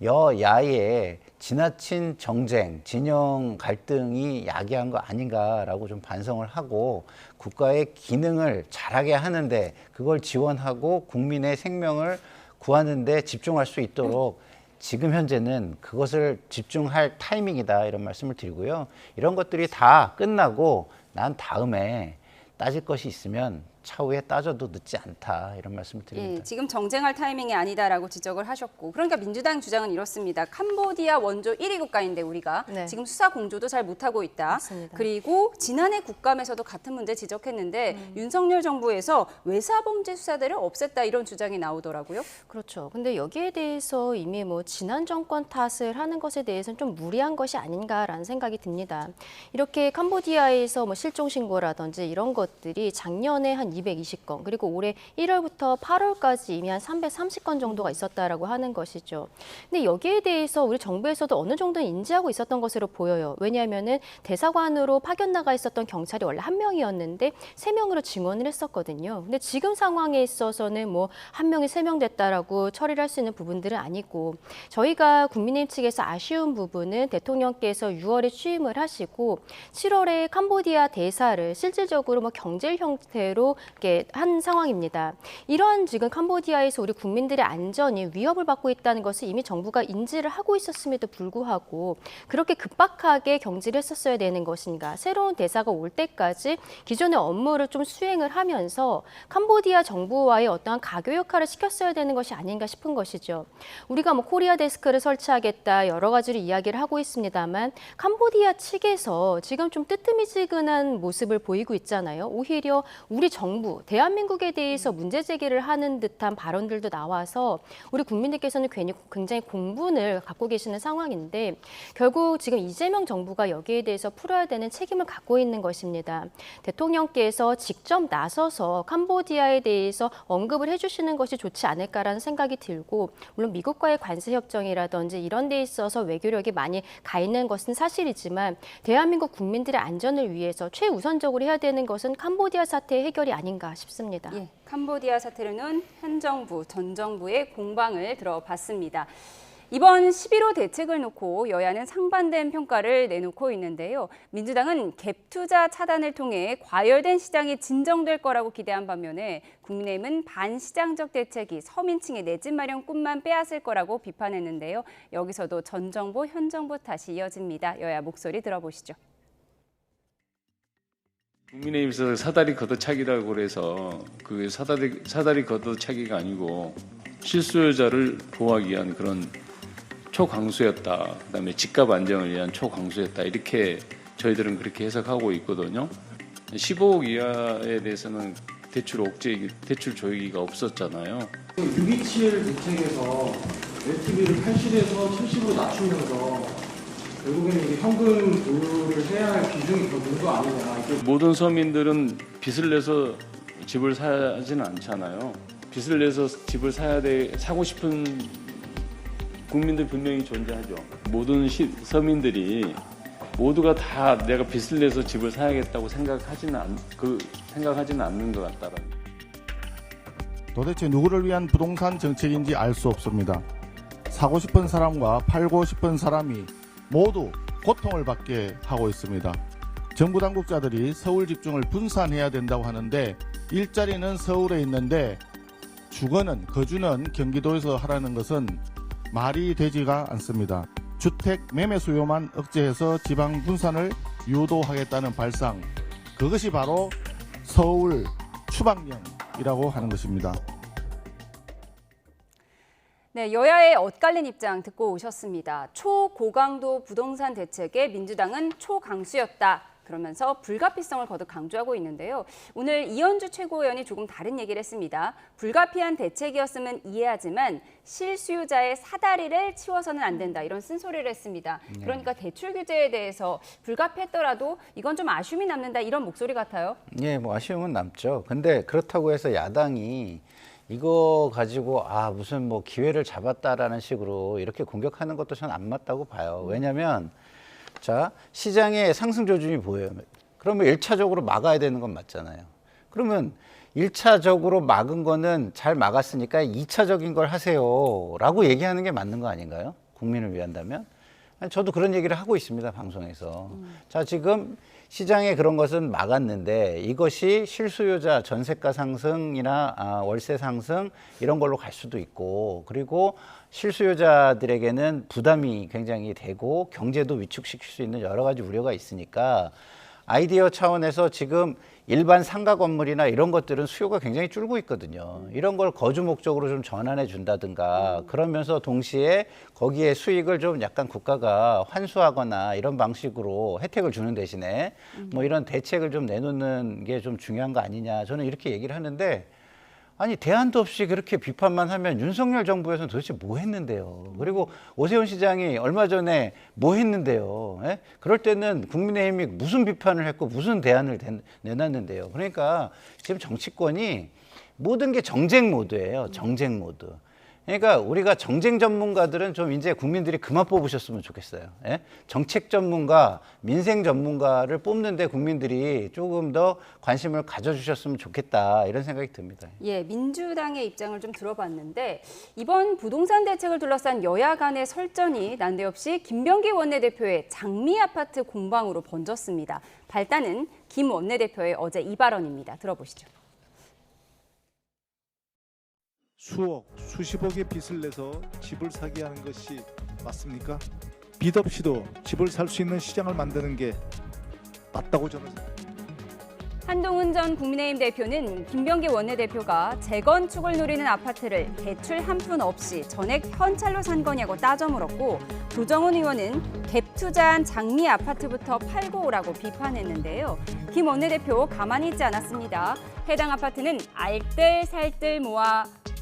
여야의 지나친 정쟁, 진영 갈등이 야기한 거 아닌가라고 좀 반성을 하고 국가의 기능을 잘하게 하는데 그걸 지원하고 국민의 생명을 구하는 데 집중할 수 있도록 지금 현재는 그것을 집중할 타이밍이다 이런 말씀을 드리고요. 이런 것들이 다 끝나고 난 다음에 따질 것이 있으면 차후에 따져도 늦지 않다 이런 말씀을 드립니다. 예, 지금 정쟁할 타이밍이 아니다라고 지적을 하셨고 그러니까 민주당 주장은 이렇습니다. 캄보디아 원조 1위 국가인데 우리가 네. 지금 수사 공조도 잘 못하고 있다. 맞습니다. 그리고 지난해 국감에서도 같은 문제 지적했는데 윤석열 정부에서 외사범죄 수사대를 없앴다 이런 주장이 나오더라고요. 그렇죠. 근데 여기에 대해서 이미 뭐 지난 정권 탓을 하는 것에 대해서는 좀 무리한 것이 아닌가라는 생각이 듭니다. 이렇게 캄보디아에서 뭐 실종 신고라든지 이런 것들이 작년에 한 220건 그리고 올해 1월부터 8월까지 이미 한 330건 정도가 있었다라고 하는 것이죠. 근데 여기에 대해서 우리 정부에서도 어느 정도는 인지하고 있었던 것으로 보여요. 왜냐하면은 대사관으로 파견 나가 있었던 경찰이 원래 1명이었는데 3명으로 증언을 했었거든요. 근데 지금 상황에 있어서는 뭐 1명이 3명 됐다라고 처리를 할 수 있는 부분들은 아니고 저희가 국민의힘 측에서 아쉬운 부분은 대통령께서 6월에 취임을 하시고 7월에 캄보디아 대사를 실질적으로 뭐 경질 형태로 이렇게 한 상황입니다. 이런 지금 캄보디아에서 우리 국민들의 안전이 위협을 받고 있다는 것을 이미 정부가 인지를 하고 있었음에도 불구하고 그렇게 급박하게 경질을 했었어야 되는 것인가? 새로운 대사가 올 때까지 기존의 업무를 좀 수행을 하면서 캄보디아 정부와의 어떠한 가교 역할을 시켰어야 되는 것이 아닌가 싶은 것이죠. 우리가 뭐 코리아 데스크를 설치하겠다 여러 가지로 이야기를 하고 있습니다만 캄보디아 측에서 지금 좀 뜨뜨미지근한 모습을 보이고 있잖아요. 오히려 우리 정부, 대한민국에 대해서 문제 제기를 하는 듯한 발언들도 나와서 우리 국민들께서는 굉장히 공분을 갖고 계시는 상황인데 결국 지금 이재명 정부가 여기에 대해서 풀어야 되는 책임을 갖고 있는 것입니다. 대통령께서 직접 나서서 캄보디아에 대해서 언급을 해주시는 것이 좋지 않을까라는 생각이 들고 물론 미국과의 관세 협정이라든지 이런 데 있어서 외교력이 많이 가 있는 것은 사실이지만 대한민국 국민들의 안전을 위해서 최우선적으로 해야 되는 것은 캄보디아 사태의 해결이 아닌가 싶습니다. 예, 캄보디아 사태로는 현 정부, 전 정부의 공방을 들어봤습니다. 이번 11호 대책을 놓고 여야는 상반된 평가를 내놓고 있는데요. 민주당은 갭 투자 차단을 통해 과열된 시장이 진정될 거라고 기대한 반면에 국민의힘은 반시장적 대책이 서민층의 내 집 마련 꿈만 빼앗을 거라고 비판했는데요. 여기서도 전 정부, 현 정부 탓이 이어집니다. 여야 목소리 들어보시죠. 국민의힘에서 사다리 걷어차기라고 그래서 그 사다리 걷어차기가 아니고 실수요자를 보호하기 위한 그런 초강수였다. 그다음에 집값 안정을 위한 초강수였다. 이렇게 저희들은 그렇게 해석하고 있거든요. 15억 이하에 대해서는 대출 억제, 대출 조이기가 없었잖아요. 627 대책에서 LTV를 80에서 70으로 낮추면서 결국에는 이게 현금 보유를 해야 할 비중이 더 는 거 아니냐. 모든 서민들은 빚을 내서 집을 사지는 않잖아요. 빚을 내서 집을 사고 싶은 국민들 분명히 존재하죠. 모든 서민들이 모두가 다 내가 빚을 내서 집을 사야겠다고 생각하지는 않는 것 같다라는. 도대체 누구를 위한 부동산 정책인지 알 수 없습니다. 사고 싶은 사람과 팔고 싶은 사람이 모두 고통을 받게 하고 있습니다. 정부 당국자들이 서울 집중을 분산해야 된다고 하는데 일자리는 서울에 있는데 주거는 거주는 경기도에서 하라는 것은 말이 되지가 않습니다. 주택 매매 수요만 억제해서 지방 분산을 유도하겠다는 발상, 그것이 바로 서울 추방령이라고 하는 것입니다. 네, 여야의 엇갈린 입장 듣고 오셨습니다. 초고강도 부동산 대책에 민주당은 초강수였다. 그러면서 불가피성을 거듭 강조하고 있는데요. 오늘 이현주 최고위원이 조금 다른 얘기를 했습니다. 불가피한 대책이었으면 이해하지만 실수요자의 사다리를 치워서는 안 된다. 이런 쓴소리를 했습니다. 그러니까 대출 규제에 대해서 불가피했더라도 이건 좀 아쉬움이 남는다. 이런 목소리 같아요. 예, 뭐 아쉬움은 남죠. 근데 그렇다고 해서 야당이 이거 가지고 무슨 뭐 기회를 잡았다라는 식으로 이렇게 공격하는 것도 저는 안 맞다고 봐요. 왜냐하면 자, 시장의 상승 조짐이 보여요. 그러면 1차적으로 막아야 되는 건 맞잖아요. 그러면 1차적으로 막은 거는 잘 막았으니까 2차적인 걸 하세요 라고 얘기하는 게 맞는 거 아닌가요? 국민을 위한다면? 저도 그런 얘기를 하고 있습니다, 방송에서. 자, 지금 시장에 그런 것은 막았는데 이것이 실수요자 전세가 상승이나 월세 상승 이런 걸로 갈 수도 있고, 그리고 실수요자들에게는 부담이 굉장히 되고 경제도 위축시킬 수 있는 여러 가지 우려가 있으니까 아이디어 차원에서 지금 일반 상가 건물이나 이런 것들은 수요가 굉장히 줄고 있거든요. 이런 걸 거주 목적으로 좀 전환해 준다든가 그러면서 동시에 거기에 수익을 좀 약간 국가가 환수하거나 이런 방식으로 혜택을 주는 대신에 뭐 이런 대책을 좀 내놓는 게 좀 중요한 거 아니냐, 저는 이렇게 얘기를 하는데, 아니 대안도 없이 그렇게 비판만 하면 윤석열 정부에서는 도대체 뭐 했는데요? 그리고 오세훈 시장이 얼마 전에 뭐 했는데요? 예? 그럴 때는 국민의힘이 무슨 비판을 했고 무슨 대안을 내놨는데요? 그러니까 지금 정치권이 모든 게 정쟁 모드예요. 정쟁 모드. 그러니까 우리가 정쟁 전문가들은 좀 이제 국민들이 그만 뽑으셨으면 좋겠어요. 예? 정책 전문가, 민생 전문가를 뽑는데 국민들이 조금 더 관심을 가져주셨으면 좋겠다, 이런 생각이 듭니다. 예, 민주당의 입장을 좀 들어봤는데 이번 부동산 대책을 둘러싼 여야 간의 설전이 난데없이 김병기 원내대표의 장미 아파트 공방으로 번졌습니다. 발단은 김 원내대표의 어제 이 발언입니다. 들어보시죠. 수억, 수십억의 빚을 내서 집을 사게 하는 것이 맞습니까? 빚 없이도 집을 살 수 있는 시장을 만드는 게 맞다고 저는 생각합니다. 한동훈 전 국민의힘 대표는 김병기 원내대표가 재건축을 노리는 아파트를 대출 한 푼 없이 전액 현찰로 산 거냐고 따져 물었고, 조정훈 의원은 갭 투자한 장미 아파트부터 팔고 오라고 비판했는데요. 김 원내대표 가만히 있지 않았습니다. 해당 아파트는 알뜰살뜰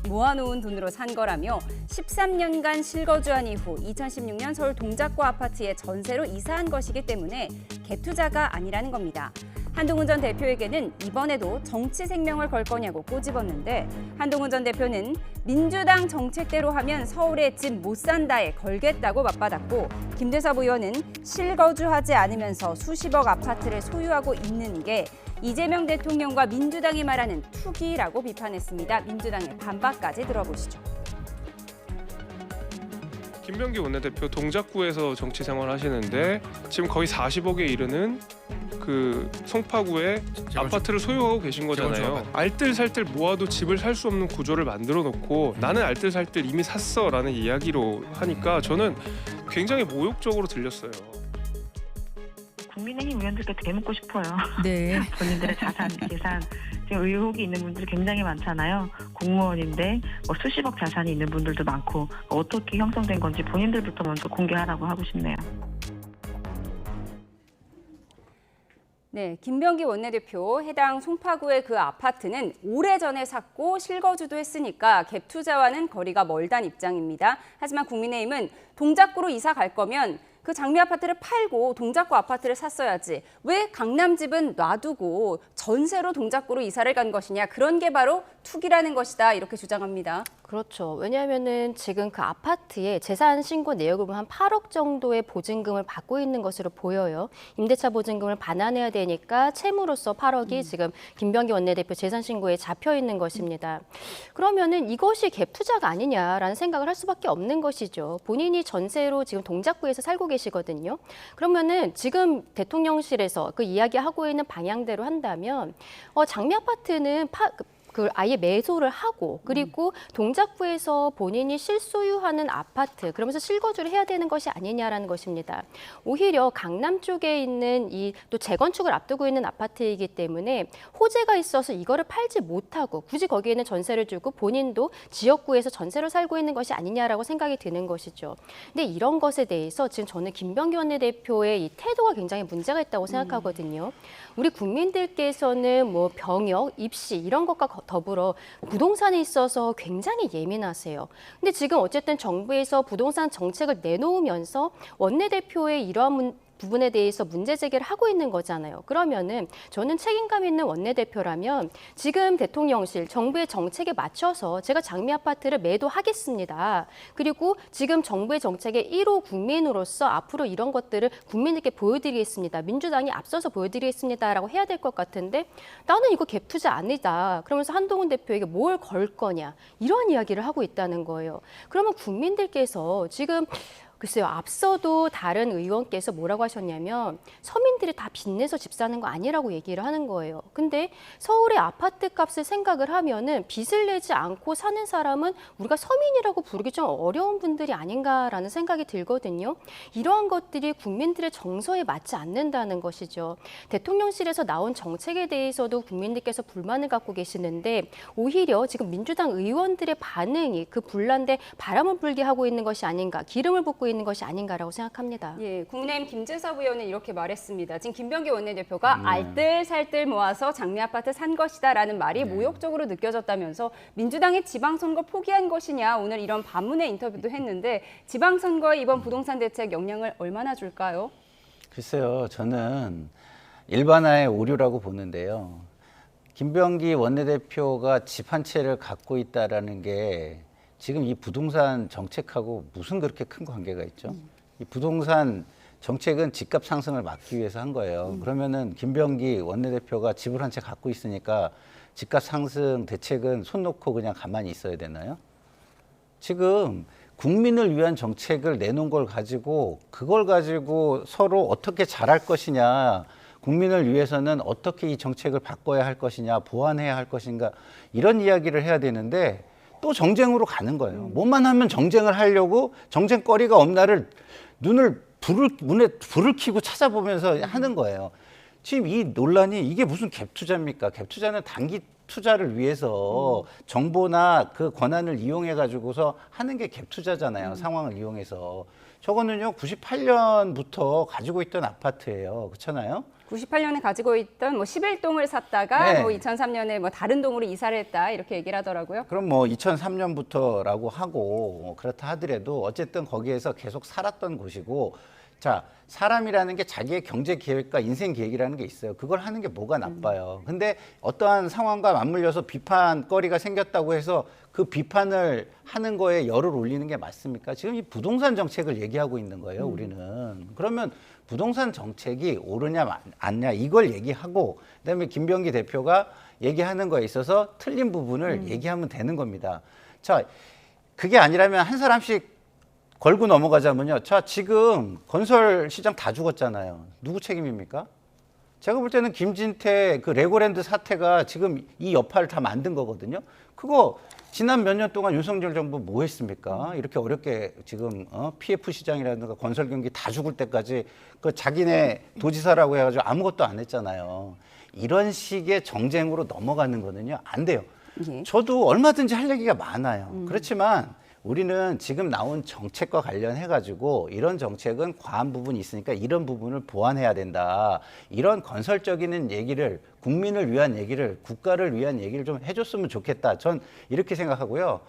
모아놓은 돈으로 산 거라며 13년간 실거주한 이후 2016년 서울 동작구 아파트에 전세로 이사한 것이기 때문에 갭 투자가 아니라는 겁니다. 한동훈 전 대표에게는 이번에도 정치 생명을 걸 거냐고 꼬집었는데, 한동훈 전 대표는 민주당 정책대로 하면 서울에 집 못 산다에 걸겠다고 맞받았고, 김대섭 의원은 실거주하지 않으면서 수십억 아파트를 소유하고 있는 게 이재명 대통령과 민주당이 말하는 투기라고 비판했습니다. 민주당의 반박까지 들어보시죠. 김병기 원내대표 동작구에서 정치 생활하시는데 지금 거의 40억에 이르는 그 송파구에 아파트를 소유하고 계신 거잖아요. 알뜰살뜰 모아도 집을 살 수 없는 구조를 만들어 놓고 나는 알뜰살뜰 이미 샀어라는 이야기로 하니까 저는 굉장히 모욕적으로 들렸어요. 국민의힘 의원들께 되묻고 싶어요. 네. 본인들의 자산, 재산, 지금 의혹이 있는 분들 굉장히 많잖아요. 공무원인데 뭐 수십억 자산이 있는 분들도 많고, 어떻게 형성된 건지 본인들부터 먼저 공개하라고 하고 싶네요. 네, 김병기 원내대표, 해당 송파구의 그 아파트는 오래전에 샀고 실거주도 했으니까 갭 투자와는 거리가 멀다는 입장입니다. 하지만 국민의힘은 동작구로 이사 갈 거면 그 장미 아파트를 팔고 동작구 아파트를 샀어야지, 왜 강남 집은 놔두고 전세로 동작구로 이사를 간 것이냐, 그런 게 바로 투기라는 것이다, 이렇게 주장합니다. 그렇죠. 왜냐하면은 지금 그 아파트에 재산 신고 내역을 보면 한 8억 정도의 보증금을 받고 있는 것으로 보여요. 임대차 보증금을 반환해야 되니까 채무로서 8억이 지금 김병기 원내대표 재산 신고에 잡혀 있는 것입니다. 그러면은 이것이 갭 투자가 아니냐라는 생각을 할 수밖에 없는 것이죠. 본인이 전세로 지금 동작구에서 살고 계시거든요. 그러면은 지금 대통령실에서 그 이야기하고 있는 방향대로 한다면 장미 아파트는 그 아예 매도를 하고, 그리고 동작구에서 본인이 실소유하는 아파트, 그러면서 실거주를 해야 되는 것이 아니냐라는 것입니다. 오히려 강남 쪽에 있는 이 또 재건축을 앞두고 있는 아파트이기 때문에 호재가 있어서 이거를 팔지 못하고 굳이 거기에는 전세를 주고 본인도 지역구에서 전세로 살고 있는 것이 아니냐라고 생각이 드는 것이죠. 근데 이런 것에 대해서 지금 저는 김병기 원내대표의 이 태도가 굉장히 문제가 있다고 생각하거든요. 우리 국민들께서는 뭐 병역, 입시 이런 것과 더불어 부동산에 있어서 굉장히 예민하세요. 근데 지금 어쨌든 정부에서 부동산 정책을 내놓으면서 원내대표의 이러한 부분에 대해서 문제 제기를 하고 있는 거잖아요. 그러면은 저는 책임감 있는 원내대표라면 지금 대통령실, 정부의 정책에 맞춰서 제가 장미 아파트를 매도하겠습니다. 그리고 지금 정부의 정책의 1호 국민으로서 앞으로 이런 것들을 국민들께 보여드리겠습니다. 민주당이 앞서서 보여드리겠습니다라고 해야 될 것 같은데, 나는 이거 갭 투자 아니다. 그러면서 한동훈 대표에게 뭘 걸 거냐, 이런 이야기를 하고 있다는 거예요. 그러면 국민들께서 지금 글쎄요, 앞서도 다른 의원께서 뭐라고 하셨냐면 서민들이 다 빚내서 집 사는 거 아니라고 얘기를 하는 거예요. 근데 서울의 아파트 값을 생각을 하면은 빚을 내지 않고 사는 사람은 우리가 서민이라고 부르기 좀 어려운 분들이 아닌가라는 생각이 들거든요. 이러한 것들이 국민들의 정서에 맞지 않는다는 것이죠. 대통령실에서 나온 정책에 대해서도 국민들께서 불만을 갖고 계시는데 오히려 지금 민주당 의원들의 반응이 그 분란에 바람을 불게 하고 있는 것이 아닌가, 기름을 붓고 있는 것이 아닌가라고 생각합니다. 예, 국민의힘 김재섭 의원은 이렇게 말했습니다. 지금 김병기 원내대표가 알뜰살뜰 모아서 장미 아파트 산 것이다라는 말이 모욕적으로 느껴졌다면서 민주당의 지방선거 포기한 것이냐 오늘 이런 반문의 인터뷰도 했는데 지방선거에 이번 부동산 대책 영향을 얼마나 줄까요? 글쎄요, 저는 일반화의 오류라고 보는데요. 김병기 원내대표가 집 한 채를 갖고 있다라는 게 지금 이 부동산 정책하고 무슨 그렇게 큰 관계가 있죠? 이 부동산 정책은 집값 상승을 막기 위해서 한 거예요. 그러면은 김병기 원내대표가 집을 한 채 갖고 있으니까 집값 상승 대책은 손 놓고 그냥 가만히 있어야 되나요? 지금 국민을 위한 정책을 내놓은 걸 가지고 그걸 가지고 서로 어떻게 잘할 것이냐, 국민을 위해서는 어떻게 이 정책을 바꿔야 할 것이냐, 보완해야 할 것인가 이런 이야기를 해야 되는데 또 정쟁으로 가는 거예요. 뭐만 하면 정쟁을 하려고 정쟁거리가 없나를 문에 불을 켜고 찾아보면서 하는 거예요. 지금 이 논란이 이게 무슨 갭 투자입니까? 갭 투자는 단기 투자를 위해서 정보나 그 권한을 이용해 가지고서 하는 게 갭 투자잖아요. 상황을 이용해서. 저거는요 98년부터 가지고 있던 아파트예요. 그렇잖아요. 98년에 가지고 있던 뭐 11동을 샀다가 네. 뭐 2003년에 뭐 다른 동으로 이사를 했다 이렇게 얘기를 하더라고요. 그럼 뭐 2003년부터라고 하고 뭐 그렇다 하더라도 어쨌든 거기에서 계속 살았던 곳이고, 자, 사람이라는 게 자기의 경제 계획과 인생 계획이라는 게 있어요. 그걸 하는 게 뭐가 나빠요. 근데 어떠한 상황과 맞물려서 비판거리가 생겼다고 해서 그 비판을 하는 거에 열을 올리는 게 맞습니까? 지금 이 부동산 정책을 얘기하고 있는 거예요, 우리는. 그러면 부동산 정책이 옳으냐 맞냐 이걸 얘기하고 그다음에 김병기 대표가 얘기하는 거에 있어서 틀린 부분을 얘기하면 되는 겁니다. 자, 그게 아니라면 한 사람씩 걸고 넘어가자면요. 자, 지금 건설 시장 다 죽었잖아요. 누구 책임입니까? 제가 볼 때는 김진태 그 레고랜드 사태가 지금 이 여파를 다 만든 거거든요. 그거 지난 몇 년 동안 윤석열 정부 뭐 했습니까? 이렇게 어렵게 지금 PF 시장이라든가 건설 경기 다 죽을 때까지 그 자기네 도지사라고 해가지고 아무것도 안 했잖아요. 이런 식의 정쟁으로 넘어가는 거는요, 안 돼요. 예. 저도 얼마든지 할 얘기가 많아요. 그렇지만 우리는 지금 나온 정책과 관련해가지고 이런 정책은 과한 부분이 있으니까 이런 부분을 보완해야 된다. 이런 건설적인 얘기를, 국민을 위한 얘기를, 국가를 위한 얘기를 좀 해줬으면 좋겠다. 전 이렇게 생각하고요.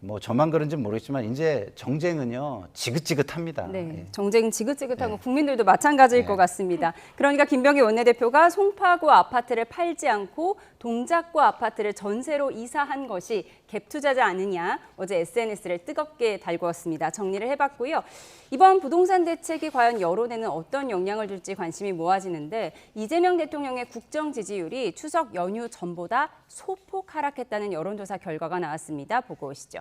뭐 저만 그런지 모르겠지만 이제 정쟁은요 지긋지긋합니다. 네, 정쟁은 지긋지긋하고 국민들도 마찬가지일 것 같습니다. 그러니까 김병기 원내대표가 송파구 아파트를 팔지 않고 동작구 아파트를 전세로 이사한 것이 갭 투자지 않느냐, 어제 SNS를 뜨겁게 달구었습니다. 정리를 해봤고요. 이번 부동산 대책이 과연 여론에는 어떤 영향을 줄지 관심이 모아지는데 이재명 대통령의 국정 지지율이 추석 연휴 전보다 소폭 하락했다는 여론조사 결과가 나왔습니다. 보고 오시죠.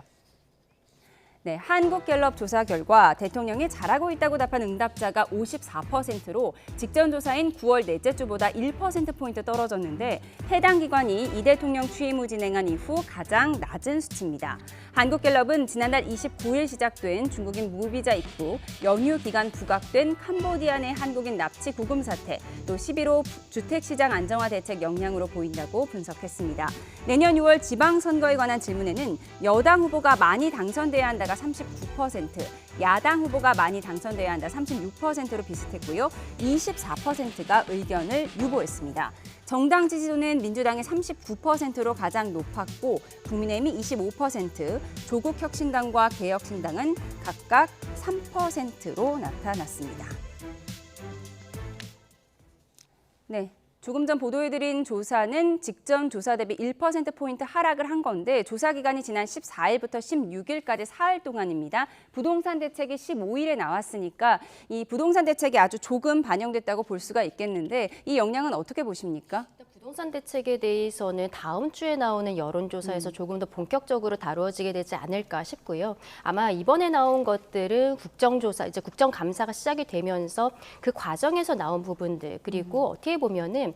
네, 한국갤럽 조사 결과 대통령이 잘하고 있다고 답한 응답자가 54%로 직전 조사인 9월 넷째 주보다 1%포인트 떨어졌는데 해당 기관이 이 대통령 취임 후 진행한 이후 가장 낮은 수치입니다. 한국갤럽은 지난달 29일 시작된 중국인 무비자 입국, 연휴 기간 부각된 캄보디아 내 한국인 납치 구금 사태, 또 11호 주택시장 안정화 대책 영향으로 보인다고 분석했습니다. 내년 6월 지방선거에 관한 질문에는 여당 후보가 많이 당선돼야 한다가 39%, 야당 후보가 많이 당선돼야 한다 36%로 비슷했고요. 24%가 의견을 유보했습니다. 정당 지지도는 민주당이 39%로 가장 높았고 국민의힘이 25%, 조국혁신당과 개혁신당은 각각 3%로 나타났습니다. 네. 조금 전 보도해드린 조사는 직전 조사 대비 1%포인트 하락을 한 건데 조사 기간이 지난 14일부터 16일까지 사흘 동안입니다. 부동산 대책이 15일에 나왔으니까 이 부동산 대책이 아주 조금 반영됐다고 볼 수가 있겠는데 이 영향은 어떻게 보십니까? 부동산 대책에 대해서는 다음 주에 나오는 여론조사에서 조금 더 본격적으로 다루어지게 되지 않을까 싶고요. 아마 이번에 나온 것들은 국정조사, 이제 국정감사가 시작이 되면서 그 과정에서 나온 부분들, 그리고 어떻게 보면은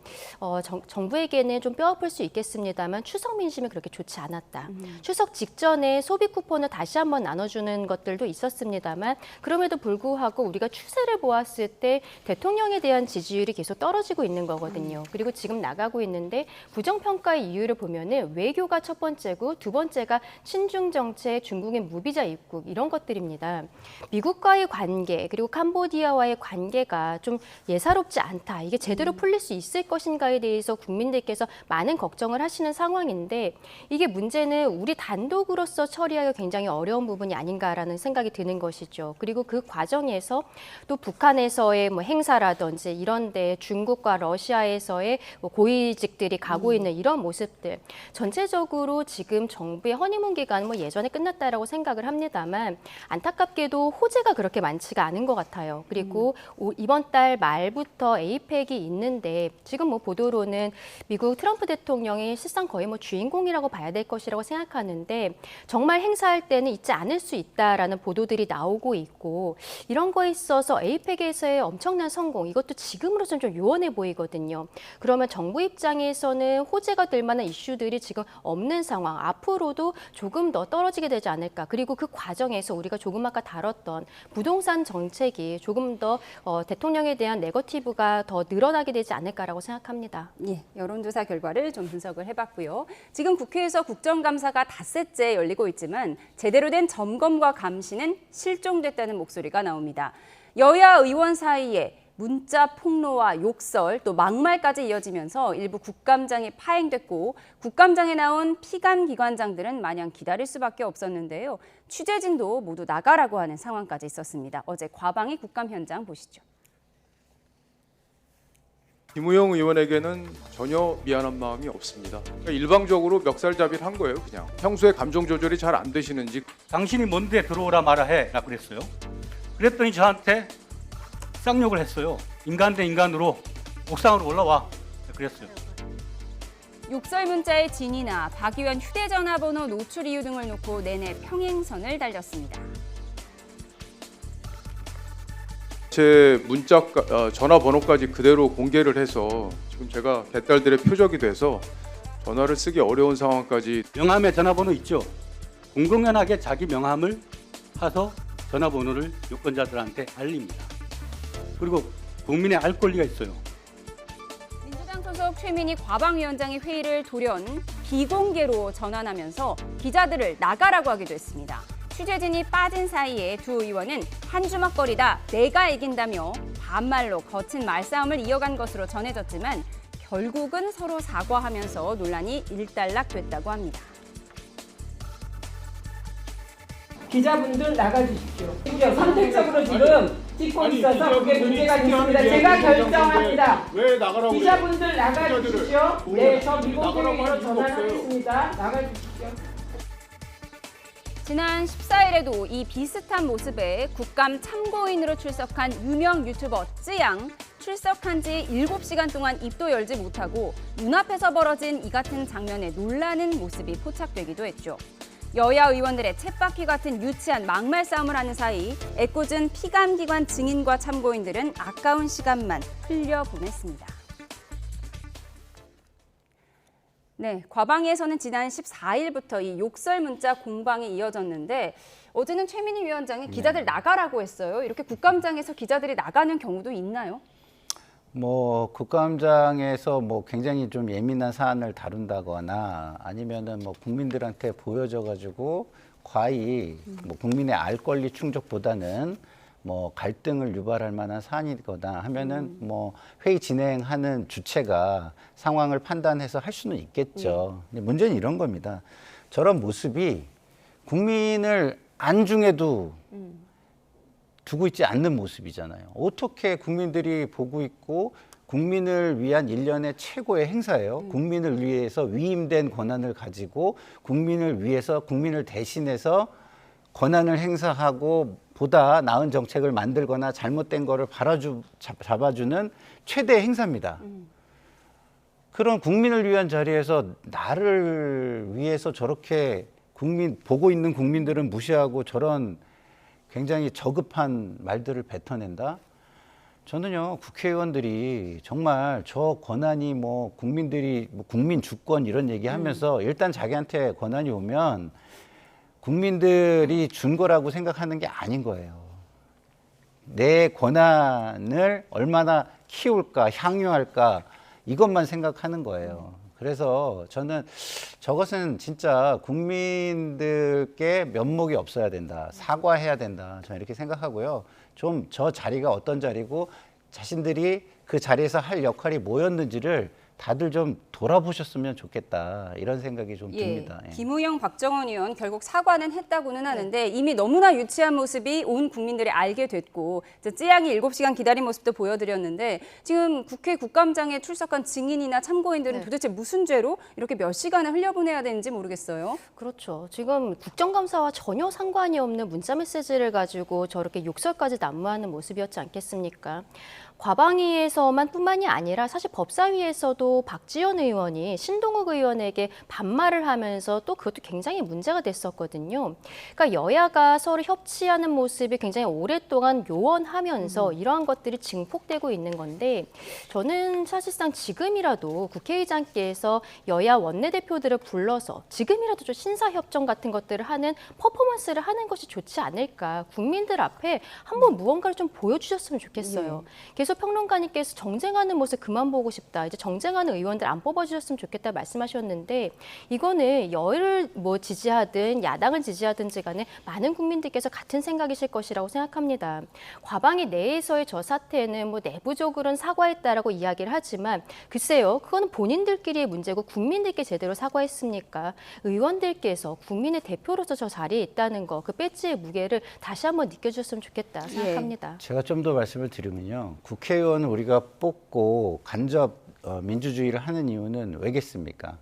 정부에게는 좀 뼈아플 수 있겠습니다만 추석 민심이 그렇게 좋지 않았다. 추석 직전에 소비 쿠폰을 다시 한번 나눠주는 것들도 있었습니다만 그럼에도 불구하고 우리가 추세를 보았을 때 대통령에 대한 지지율이 계속 떨어지고 있는 거거든요. 그리고 지금 나가고 있는데 부정평가의 이유를 보면은 외교가 첫 번째고 두 번째가 친중 정책, 중국의 무비자 입국 이런 것들입니다. 미국과의 관계 그리고 캄보디아와의 관계가 좀 예사롭지 않다. 이게 제대로 풀릴 수 있을 것인가에 대해서 국민들께서 많은 걱정을 하시는 상황인데 이게 문제는 우리 단독으로서 처리하기가 굉장히 어려운 부분이 아닌가라는 생각이 드는 것이죠. 그리고 그 과정에서 또 북한에서의 뭐 행사라든지 이런 데 중국과 러시아에서의 뭐 고위직들이 가고 있는 이런 모습들 전체적으로 지금 정부의 허니문 기간은 뭐 예전에 끝났다라고 생각을 합니다만 안타깝게도 호재가 그렇게 많지가 않은 것 같아요. 그리고 이번 달 말부터 에이펙이 있는데 지금 뭐 보도로는 미국 트럼프 대통령이 실상 거의 뭐 주인공이라고 봐야 될 것이라고 생각하는데 정말 행사할 때는 있지 않을 수 있다라는 보도들이 나오고 있고 이런 거에 있어서 에이펙에서의 엄청난 성공 이것도 지금으로서는 좀 요원해 보이거든요. 그러면 정부 입장에서는 호재가 될 만한 이슈들이 지금 없는 상황, 앞으로도 조금 더 떨어지게 되지 않을까. 그리고 그 과정에서 우리가 조금 아까 다뤘던 부동산 정책이 조금 더 대통령에 대한 네거티브가 더 늘어나게 되지 않을까라고 생각합니다. 예, 여론조사 결과를 좀 분석을 해봤고요. 지금 국회에서 국정감사가 닷새째 열리고 있지만 제대로 된 점검과 감시는 실종됐다는 목소리가 나옵니다. 여야 의원 사이에 문자 폭로와 욕설 또 막말까지 이어지면서 일부 국감장이 파행됐고 국감장에 나온 피감 기관장들은 마냥 기다릴 수밖에 없었는데요. 취재진도 모두 나가라고 하는 상황까지 있었습니다. 어제 과방위 국감 현장 보시죠. 김우영 의원에게는 전혀 미안한 마음이 없습니다. 일방적으로 멱살잡이를 한 거예요, 그냥. 평소에 감정 조절이 잘 안 되시는지. 당신이 뭔데 들어오라 말아 해라 그랬어요. 그랬더니 저한테 쌍욕을 했어요. 인간 대 인간으로 옥상으로 올라와 그랬어요. 욕설 문자의 진위나 박 의원 휴대전화번호 노출 이유 등을 놓고 내내 평행선을 달렸습니다. 제 문자, 전화번호까지 그대로 공개를 해서 지금 제가 개딸들의 표적이 돼서 전화를 쓰기 어려운 상황까지. 명함에 전화번호 있죠. 공공연하게 자기 명함을 파서 전화번호를 유권자들한테 알립니다. 그리고 국민의 알 권리가 있어요. 민주당 소속 최민희 과방위원장이 회의를 돌연 비공개로 전환하면서 기자들을 나가라고 하기도 했습니다. 취재진이 빠진 사이에 두 의원은 한 주먹거리다 내가 이긴다며 반말로 거친 말싸움을 이어간 것으로 전해졌지만 결국은 서로 사과하면서 논란이 일단락됐다고 합니다. 기자분들 나가주십시오. 선택적으로 지금 찍고 있어서 그게 문제가 있습니다. 제가 결정합니다. 왜 나가라고 기자분들 나가주십시오. 네, 저 미공개로 전환하겠습니다. 나가주십시오. 지난 14일에도 이 비슷한 모습에 국감 참고인으로 출석한 유명 유튜버 쯔양 출석한 지 7시간 동안 입도 열지 못하고 눈앞에서 벌어진 이 같은 장면에 놀라는 모습이 포착되기도 했죠. 여야 의원들의 쳇바퀴 같은 유치한 막말 싸움을 하는 사이 애꿎은 피감기관 증인과 참고인들은 아까운 시간만 흘려보냈습니다. 네, 과방위에서는 지난 14일부터 이 욕설 문자 공방이 이어졌는데 어제는 최민희 위원장이 기자들 나가라고 했어요. 이렇게 국감장에서 기자들이 나가는 경우도 있나요? 뭐 국감장에서 뭐 굉장히 좀 예민한 사안을 다룬다거나 아니면은 뭐 국민들한테 보여져 가지고 과히 뭐 국민의 알 권리 충족보다는 뭐 갈등을 유발할 만한 사안이거나 하면은 뭐 회의 진행하는 주체가 상황을 판단해서 할 수는 있겠죠. 근데 문제는 이런 겁니다. 저런 모습이 국민을 안중에도 두고 있지 않는 모습이잖아요. 어떻게 국민들이 보고 있고 국민을 위한 일련의 최고의 행사예요. 국민을 위해서 위임된 권한을 가지고 국민을 위해서 국민을 대신해서 권한을 행사하고 보다 나은 정책을 만들거나 잘못된 거를 잡아주는 최대 행사입니다. 그런 국민을 위한 자리에서 나를 위해서 저렇게 보고 있는 국민들은 무시하고 저런 굉장히 저급한 말들을 뱉어낸다? 저는요, 국회의원들이 정말 저 권한이 뭐 국민들이 뭐 국민 주권 이런 얘기 하면서 일단 자기한테 권한이 오면 국민들이 준 거라고 생각하는 게 아닌 거예요. 내 권한을 얼마나 키울까, 향유할까, 이것만 생각하는 거예요. 그래서 저는 저것은 진짜 국민들께 면목이 없어야 된다. 사과해야 된다. 저는 이렇게 생각하고요. 좀 저 자리가 어떤 자리고 자신들이 그 자리에서 할 역할이 뭐였는지를 다들 좀 돌아보셨으면 좋겠다. 이런 생각이 좀 듭니다. 예. 김우영, 박정원 의원 결국 사과는 했다고는 하는데 이미 너무나 유치한 모습이 온 국민들이 알게 됐고 쯔양이 7시간 기다린 모습도 보여드렸는데 지금 국회 국감장에 출석한 증인이나 참고인들은 도대체 무슨 죄로 이렇게 몇 시간을 흘려보내야 되는지 모르겠어요. 그렇죠. 지금 국정감사와 전혀 상관이 없는 문자메시지를 가지고 저렇게 욕설까지 난무하는 모습이었지 않겠습니까? 과방위에서만 뿐만이 아니라 사실 법사위에서도 박지원 의원이 신동욱 의원에게 반말을 하면서 또 그것도 굉장히 문제가 됐었거든요. 그러니까 여야가 서로 협치하는 모습이 굉장히 오랫동안 요원하면서 이러한 것들이 증폭되고 있는 건데 저는 사실상 지금이라도 국회의장께서 여야 원내대표들을 불러서 지금이라도 좀 신사협정 같은 것들을 하는 퍼포먼스를 하는 것이 좋지 않을까. 국민들 앞에 한번 무언가를 좀 보여주셨으면 좋겠어요. 계속 평론가님께서 정쟁하는 모습 그만 보고 싶다. 이제 정쟁하는 의원들 안 뽑아주셨으면 좋겠다 말씀하셨는데 이거는 여를 지지하든 야당을 지지하든지 간에 많은 국민들께서 같은 생각이실 것이라고 생각합니다. 과방위 내에서의 저 사태는 내부적으로는 사과했다라고 이야기를 하지만 글쎄요. 그거는 본인들끼리의 문제고 국민들께 제대로 사과했습니까? 의원들께서 국민의 대표로서 저 자리에 있다는 거, 그 배지의 무게를 다시 한번 느껴주셨으면 좋겠다 생각합니다. 제가 좀 더 말씀을 드리면요. 국회의원을 우리가 뽑고 간접 민주주의를 하는 이유는 왜겠습니까?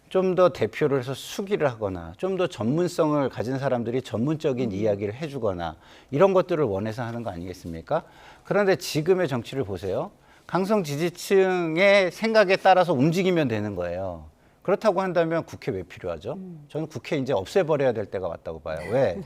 좀 더 대표를 해서 수기를 하거나 좀 더 전문성을 가진 사람들이 전문적인 이야기를 해주거나 이런 것들을 원해서 하는 거 아니겠습니까? 그런데 지금의 정치를 보세요. 강성 지지층의 생각에 따라서 움직이면 되는 거예요. 그렇다고 한다면 국회 왜 필요하죠? 저는 국회 이제 없애버려야 될 때가 왔다고 봐요. 왜?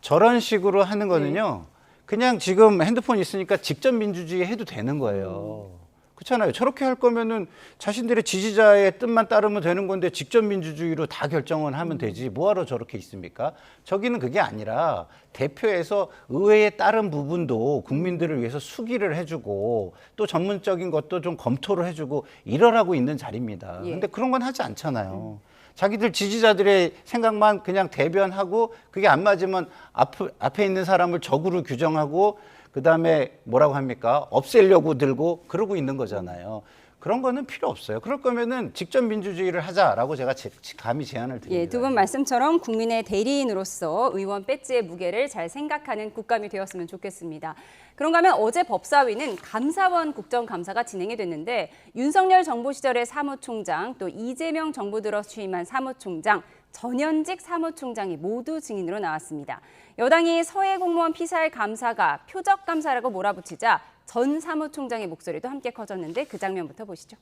저런 식으로 하는 거는요. 그냥 지금 핸드폰 있으니까 직접 민주주의 해도 되는 거예요. 그렇잖아요. 저렇게 할 거면은 자신들의 지지자의 뜻만 따르면 되는 건데 직접 민주주의로 다 결정을 하면 되지. 뭐하러 저렇게 있습니까? 저기는 그게 아니라 대표에서 의회의 다른 부분도 국민들을 위해서 수기를 해주고 또 전문적인 것도 좀 검토를 해주고 이러라고 있는 자리입니다. 근데 그런 건 하지 않잖아요. 자기들 지지자들의 생각만 그냥 대변하고 그게 안 맞으면 앞에 있는 사람을 적으로 규정하고 그다음에 뭐라고 합니까? 없애려고 들고 그러고 있는 거잖아요. 그런 거는 필요 없어요. 그럴 거면은 직접 민주주의를 하자라고 제가 감히 제안을 드립니다. 두 분 말씀처럼 국민의 대리인으로서 의원 배지의 무게를 잘 생각하는 국감이 되었으면 좋겠습니다. 그런가 하면 어제 법사위는 감사원 국정감사가 진행이 됐는데 윤석열 정부 시절의 사무총장 또 이재명 정부 들어 취임한 사무총장 전현직 사무총장이 모두 증인으로 나왔습니다. 여당이 서해 공무원 피살 감사가 표적 감사라고 몰아붙이자 전 사무총장의 목소리도 함께 커졌는데 그 장면부터 보시죠.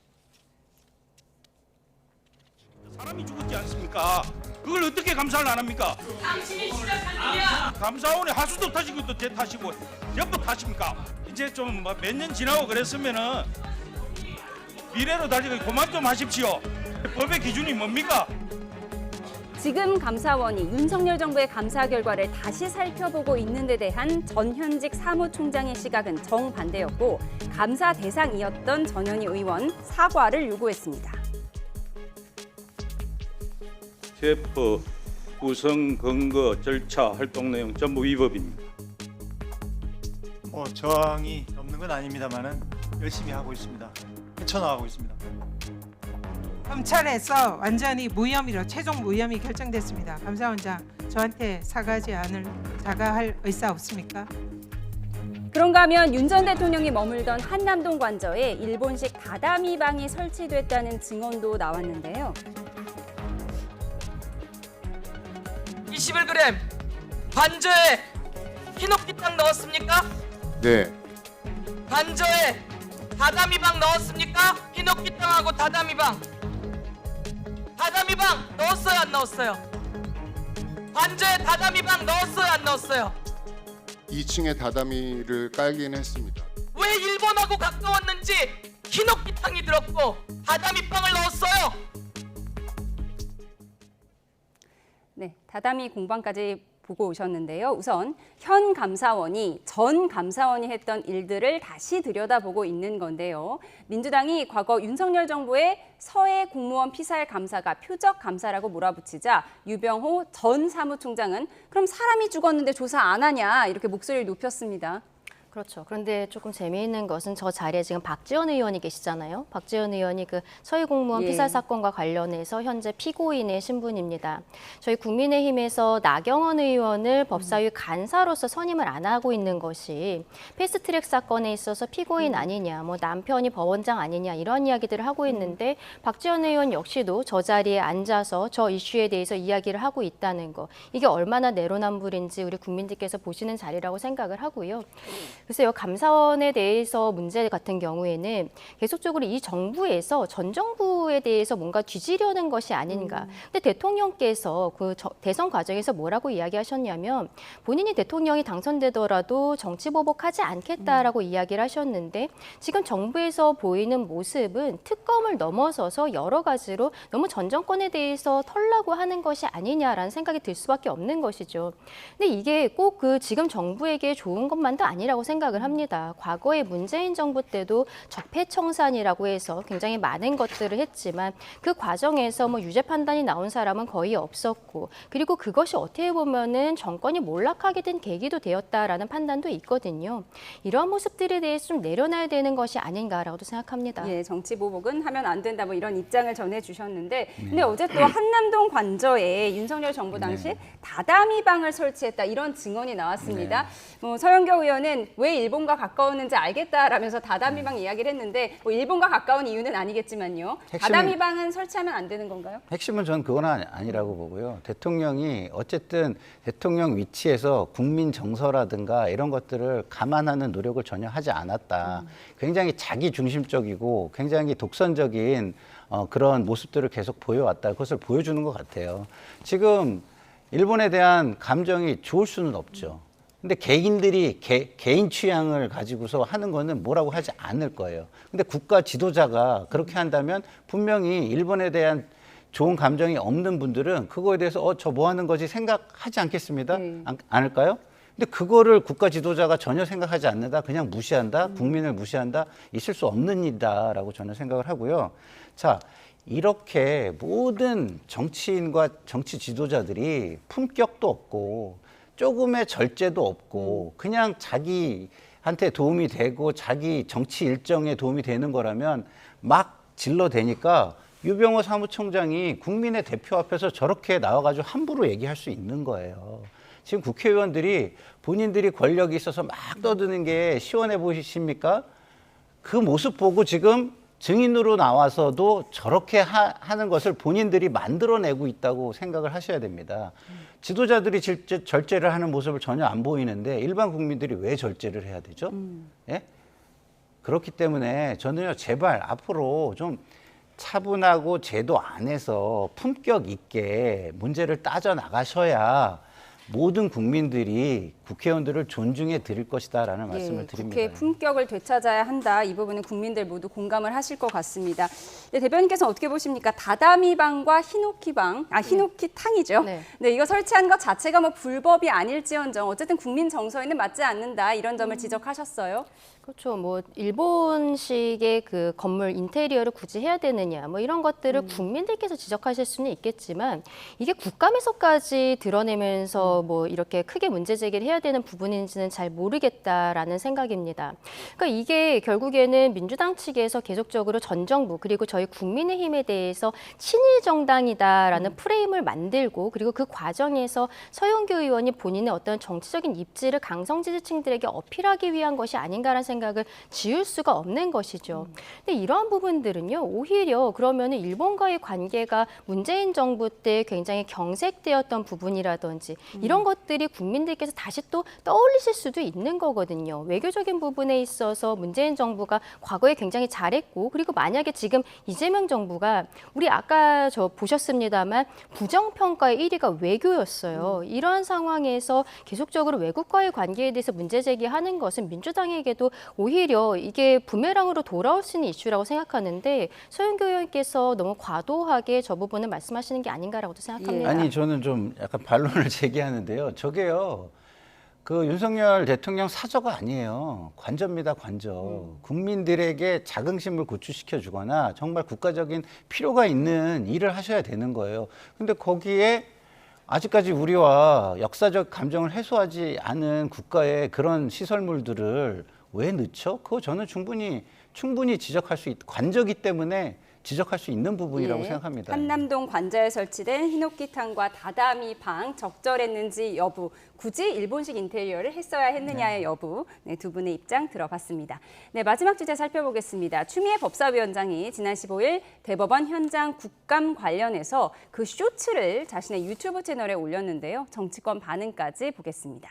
사람이 죽었지 않습니까? 그걸 어떻게 감사를 안 합니까? 당신이 시작한 일이야. 감사원의 하수도 타시고 또 제 타시고 옆도 타십니까? 이제 좀 몇 년 지나고 그랬으면은 미래로 달리고 그만 좀 하십시오. 법의 기준이 뭡니까? 지금 감사원이 윤석열 정부의 감사 결과를 다시 살펴보고 있는 데 대한 전현직 사무총장의 시각은 정반대였고 감사 대상이었던 전현희 의원 사과를 요구했습니다. 체포, 구성, 근거, 절차, 활동 내용 전부 위법입니다. 저항이 없는 건 아닙니다만은 열심히 하고 있습니다. 헤쳐나가고 있습니다. 검찰에서 완전히 무혐의로 최종 무혐의 결정됐습니다. 감사원장 저한테 사과할 의사 없습니까? 그런가 하면 윤 전 대통령이 머물던 한남동 관저에 일본식 다다미 방이 설치됐다는 증언도 나왔는데요. 21g 관저에 흰옥기탕 넣었습니까? 네. 관저에 다다미방 넣었습니까? 히노키 땅하고 다다미방 넣었어요 안 넣었어요? 관저에 다다미방 넣었어요 안 넣었어요? 2층에 다다미를 깔긴 했습니다. 왜 일본하고 가까웠는지 히노키 땅이 들었고 다다미방을 넣었어요. 네, 다다미 공방까지 보고 오셨는데요. 우선 현 감사원이 전 감사원이 했던 일들을 다시 들여다보고 있는 건데요. 민주당이 과거 윤석열 정부의 서해 공무원 피살 감사가 표적 감사라고 몰아붙이자 유병호 전 사무총장은 그럼 사람이 죽었는데 조사 안 하냐 이렇게 목소리를 높였습니다. 그렇죠. 그런데 조금 재미있는 것은 저 자리에 지금 박지원 의원이 계시잖아요. 박지원 의원이 그 서해 공무원 피살 사건과 관련해서 현재 피고인의 신분입니다. 저희 국민의힘에서 나경원 의원을 법사위 간사로서 선임을 안 하고 있는 것이 패스트트랙 사건에 있어서 피고인 아니냐, 뭐 남편이 법원장 아니냐 이런 이야기들을 하고 있는데 박지원 의원 역시도 저 자리에 앉아서 저 이슈에 대해서 이야기를 하고 있다는 거. 이게 얼마나 내로남불인지 우리 국민들께서 보시는 자리라고 생각을 하고요. 글쎄요, 감사원에 대해서 문제 같은 경우에는 계속적으로 이 정부에서 전 정부에 대해서 뭔가 뒤지려는 것이 아닌가. 근데 대통령께서 그 대선 과정에서 뭐라고 이야기하셨냐면 본인이 대통령이 당선되더라도 정치 보복하지 않겠다라고 이야기를 하셨는데 지금 정부에서 보이는 모습은 특검을 넘어서서 여러 가지로 너무 전 정권에 대해서 털라고 하는 것이 아니냐라는 생각이 들 수밖에 없는 것이죠. 근데 이게 꼭 그 지금 정부에게 좋은 것만도 아니라고 생각을 합니다. 과거에 문재인 정부 때도 적폐청산이라고 해서 굉장히 많은 것들을 했지만 그 과정에서 뭐 유죄 판단이 나온 사람은 거의 없었고 그리고 그것이 어떻게 보면은 정권이 몰락하게 된 계기도 되었다라는 판단도 있거든요. 이러한 모습들에 대해서 좀 내려놔야 되는 것이 아닌가라고도 생각합니다. 예, 정치 보복은 하면 안 된다 뭐 이런 입장을 전해주셨는데 근데 어제 또 한남동 관저에 윤석열 정부 당시 다다미방을 설치했다 이런 증언이 나왔습니다. 서영교 의원은 왜 일본과 가까웠는지 알겠다라면서 다다미방 이야기를 했는데 뭐 일본과 가까운 이유는 아니겠지만요. 다다미방은 설치하면 안 되는 건가요? 핵심은 전 그건 아니라고 보고요. 대통령이 어쨌든 대통령 위치에서 국민 정서라든가 이런 것들을 감안하는 노력을 전혀 하지 않았다. 굉장히 자기 중심적이고 굉장히 독선적인 그런 모습들을 계속 보여왔다. 그것을 보여주는 것 같아요. 지금 일본에 대한 감정이 좋을 수는 없죠. 근데 개인들이 개인 취향을 가지고서 하는 거는 뭐라고 하지 않을 거예요. 근데 국가 지도자가 그렇게 한다면 분명히 일본에 대한 좋은 감정이 없는 분들은 그거에 대해서 저 뭐 하는 거지 생각하지 않겠습니다. 않을까요? 근데 그거를 국가 지도자가 전혀 생각하지 않는다, 그냥 무시한다, 국민을 무시한다, 있을 수 없는 일이다라고 저는 생각을 하고요. 자, 이렇게 모든 정치인과 정치 지도자들이 품격도 없고 조금의 절제도 없고 그냥 자기한테 도움이 되고 자기 정치 일정에 도움이 되는 거라면 막 질러대니까 유병호 사무총장이 국민의 대표 앞에서 저렇게 나와가지고 함부로 얘기할 수 있는 거예요. 지금 국회의원들이 본인들이 권력이 있어서 막 떠드는 게 시원해 보이십니까? 그 모습 보고 지금 증인으로 나와서도 저렇게 하는 것을 본인들이 만들어내고 있다고 생각을 하셔야 됩니다. 지도자들이 절제를 하는 모습을 전혀 안 보이는데 일반 국민들이 왜 절제를 해야 되죠? 예? 그렇기 때문에 저는요, 제발 앞으로 좀 차분하고 제도 안에서 품격 있게 문제를 따져 나가셔야 모든 국민들이 국회의원들을 존중해 드릴 것이다라는 말씀을 드립니다. 국회 품격을 되찾아야 한다. 이 부분은 국민들 모두 공감을 하실 것 같습니다. 네, 대변인께서 어떻게 보십니까? 다다미방과 히노키탕이죠. 네, 이거 설치한 것 자체가 뭐 불법이 아닐지언정 어쨌든 국민 정서에는 맞지 않는다. 이런 점을 지적하셨어요. 그렇죠. 뭐 일본식의 그 건물 인테리어를 굳이 해야 되느냐, 뭐 이런 것들을 국민들께서 지적하실 수는 있겠지만 이게 국감에서까지 드러내면서 뭐 이렇게 크게 문제 제기를 해야 되는 부분인지는 잘 모르겠다라는 생각입니다. 그러니까 이게 결국에는 민주당 측에서 계속적으로 전 정부 그리고 저희 국민의힘에 대해서 친일 정당이다라는 프레임을 만들고 그리고 그 과정에서 서영교 의원이 본인의 어떤 정치적인 입지를 강성 지지층들에게 어필하기 위한 것이 아닌가라는 생각을 지울 수가 없는 것이죠. 근데 이러한 부분들은요, 오히려 그러면은 일본과의 관계가 문재인 정부 때 굉장히 경색되었던 부분이라든지 이런 것들이 국민들께서 다시 또 떠올리실 수도 있는 거거든요. 외교적인 부분에 있어서 문재인 정부가 과거에 굉장히 잘했고 그리고 만약에 지금 이재명 정부가 우리 아까 저 보셨습니다만 부정평가의 1위가 외교였어요. 이러한 상황에서 계속적으로 외국과의 관계에 대해서 문제 제기하는 것은 민주당에게도 오히려 이게 부메랑으로 돌아올 수 있는 이슈라고 생각하는데 서영교 의원께서 너무 과도하게 저 부분을 말씀하시는 게 아닌가라고도 생각합니다. 아니 저는 좀 약간 반론을 제기하는데요. 저게요. 그 윤석열 대통령 사저가 아니에요. 관저입니다, 관저. 국민들에게 자긍심을 구축시켜 주거나 정말 국가적인 필요가 있는 일을 하셔야 되는 거예요. 근데 거기에 아직까지 우리와 역사적 감정을 해소하지 않은 국가의 그런 시설물들을 왜 넣죠? 그거 저는 충분히 지적할 수 관저기 때문에 지적할 수 있는 부분이라고 생각합니다. 한남동 관저에 설치된 히노키탕과 다다미 방 적절했는지 여부, 굳이 일본식 인테리어를 했어야 했느냐의 여부, 두 분의 입장 들어봤습니다. 마지막 주제 살펴보겠습니다. 추미애 법사위원장이 지난 15일 대법원 현장 국감 관련해서 그 쇼츠를 자신의 유튜브 채널에 올렸는데요. 정치권 반응까지 보겠습니다.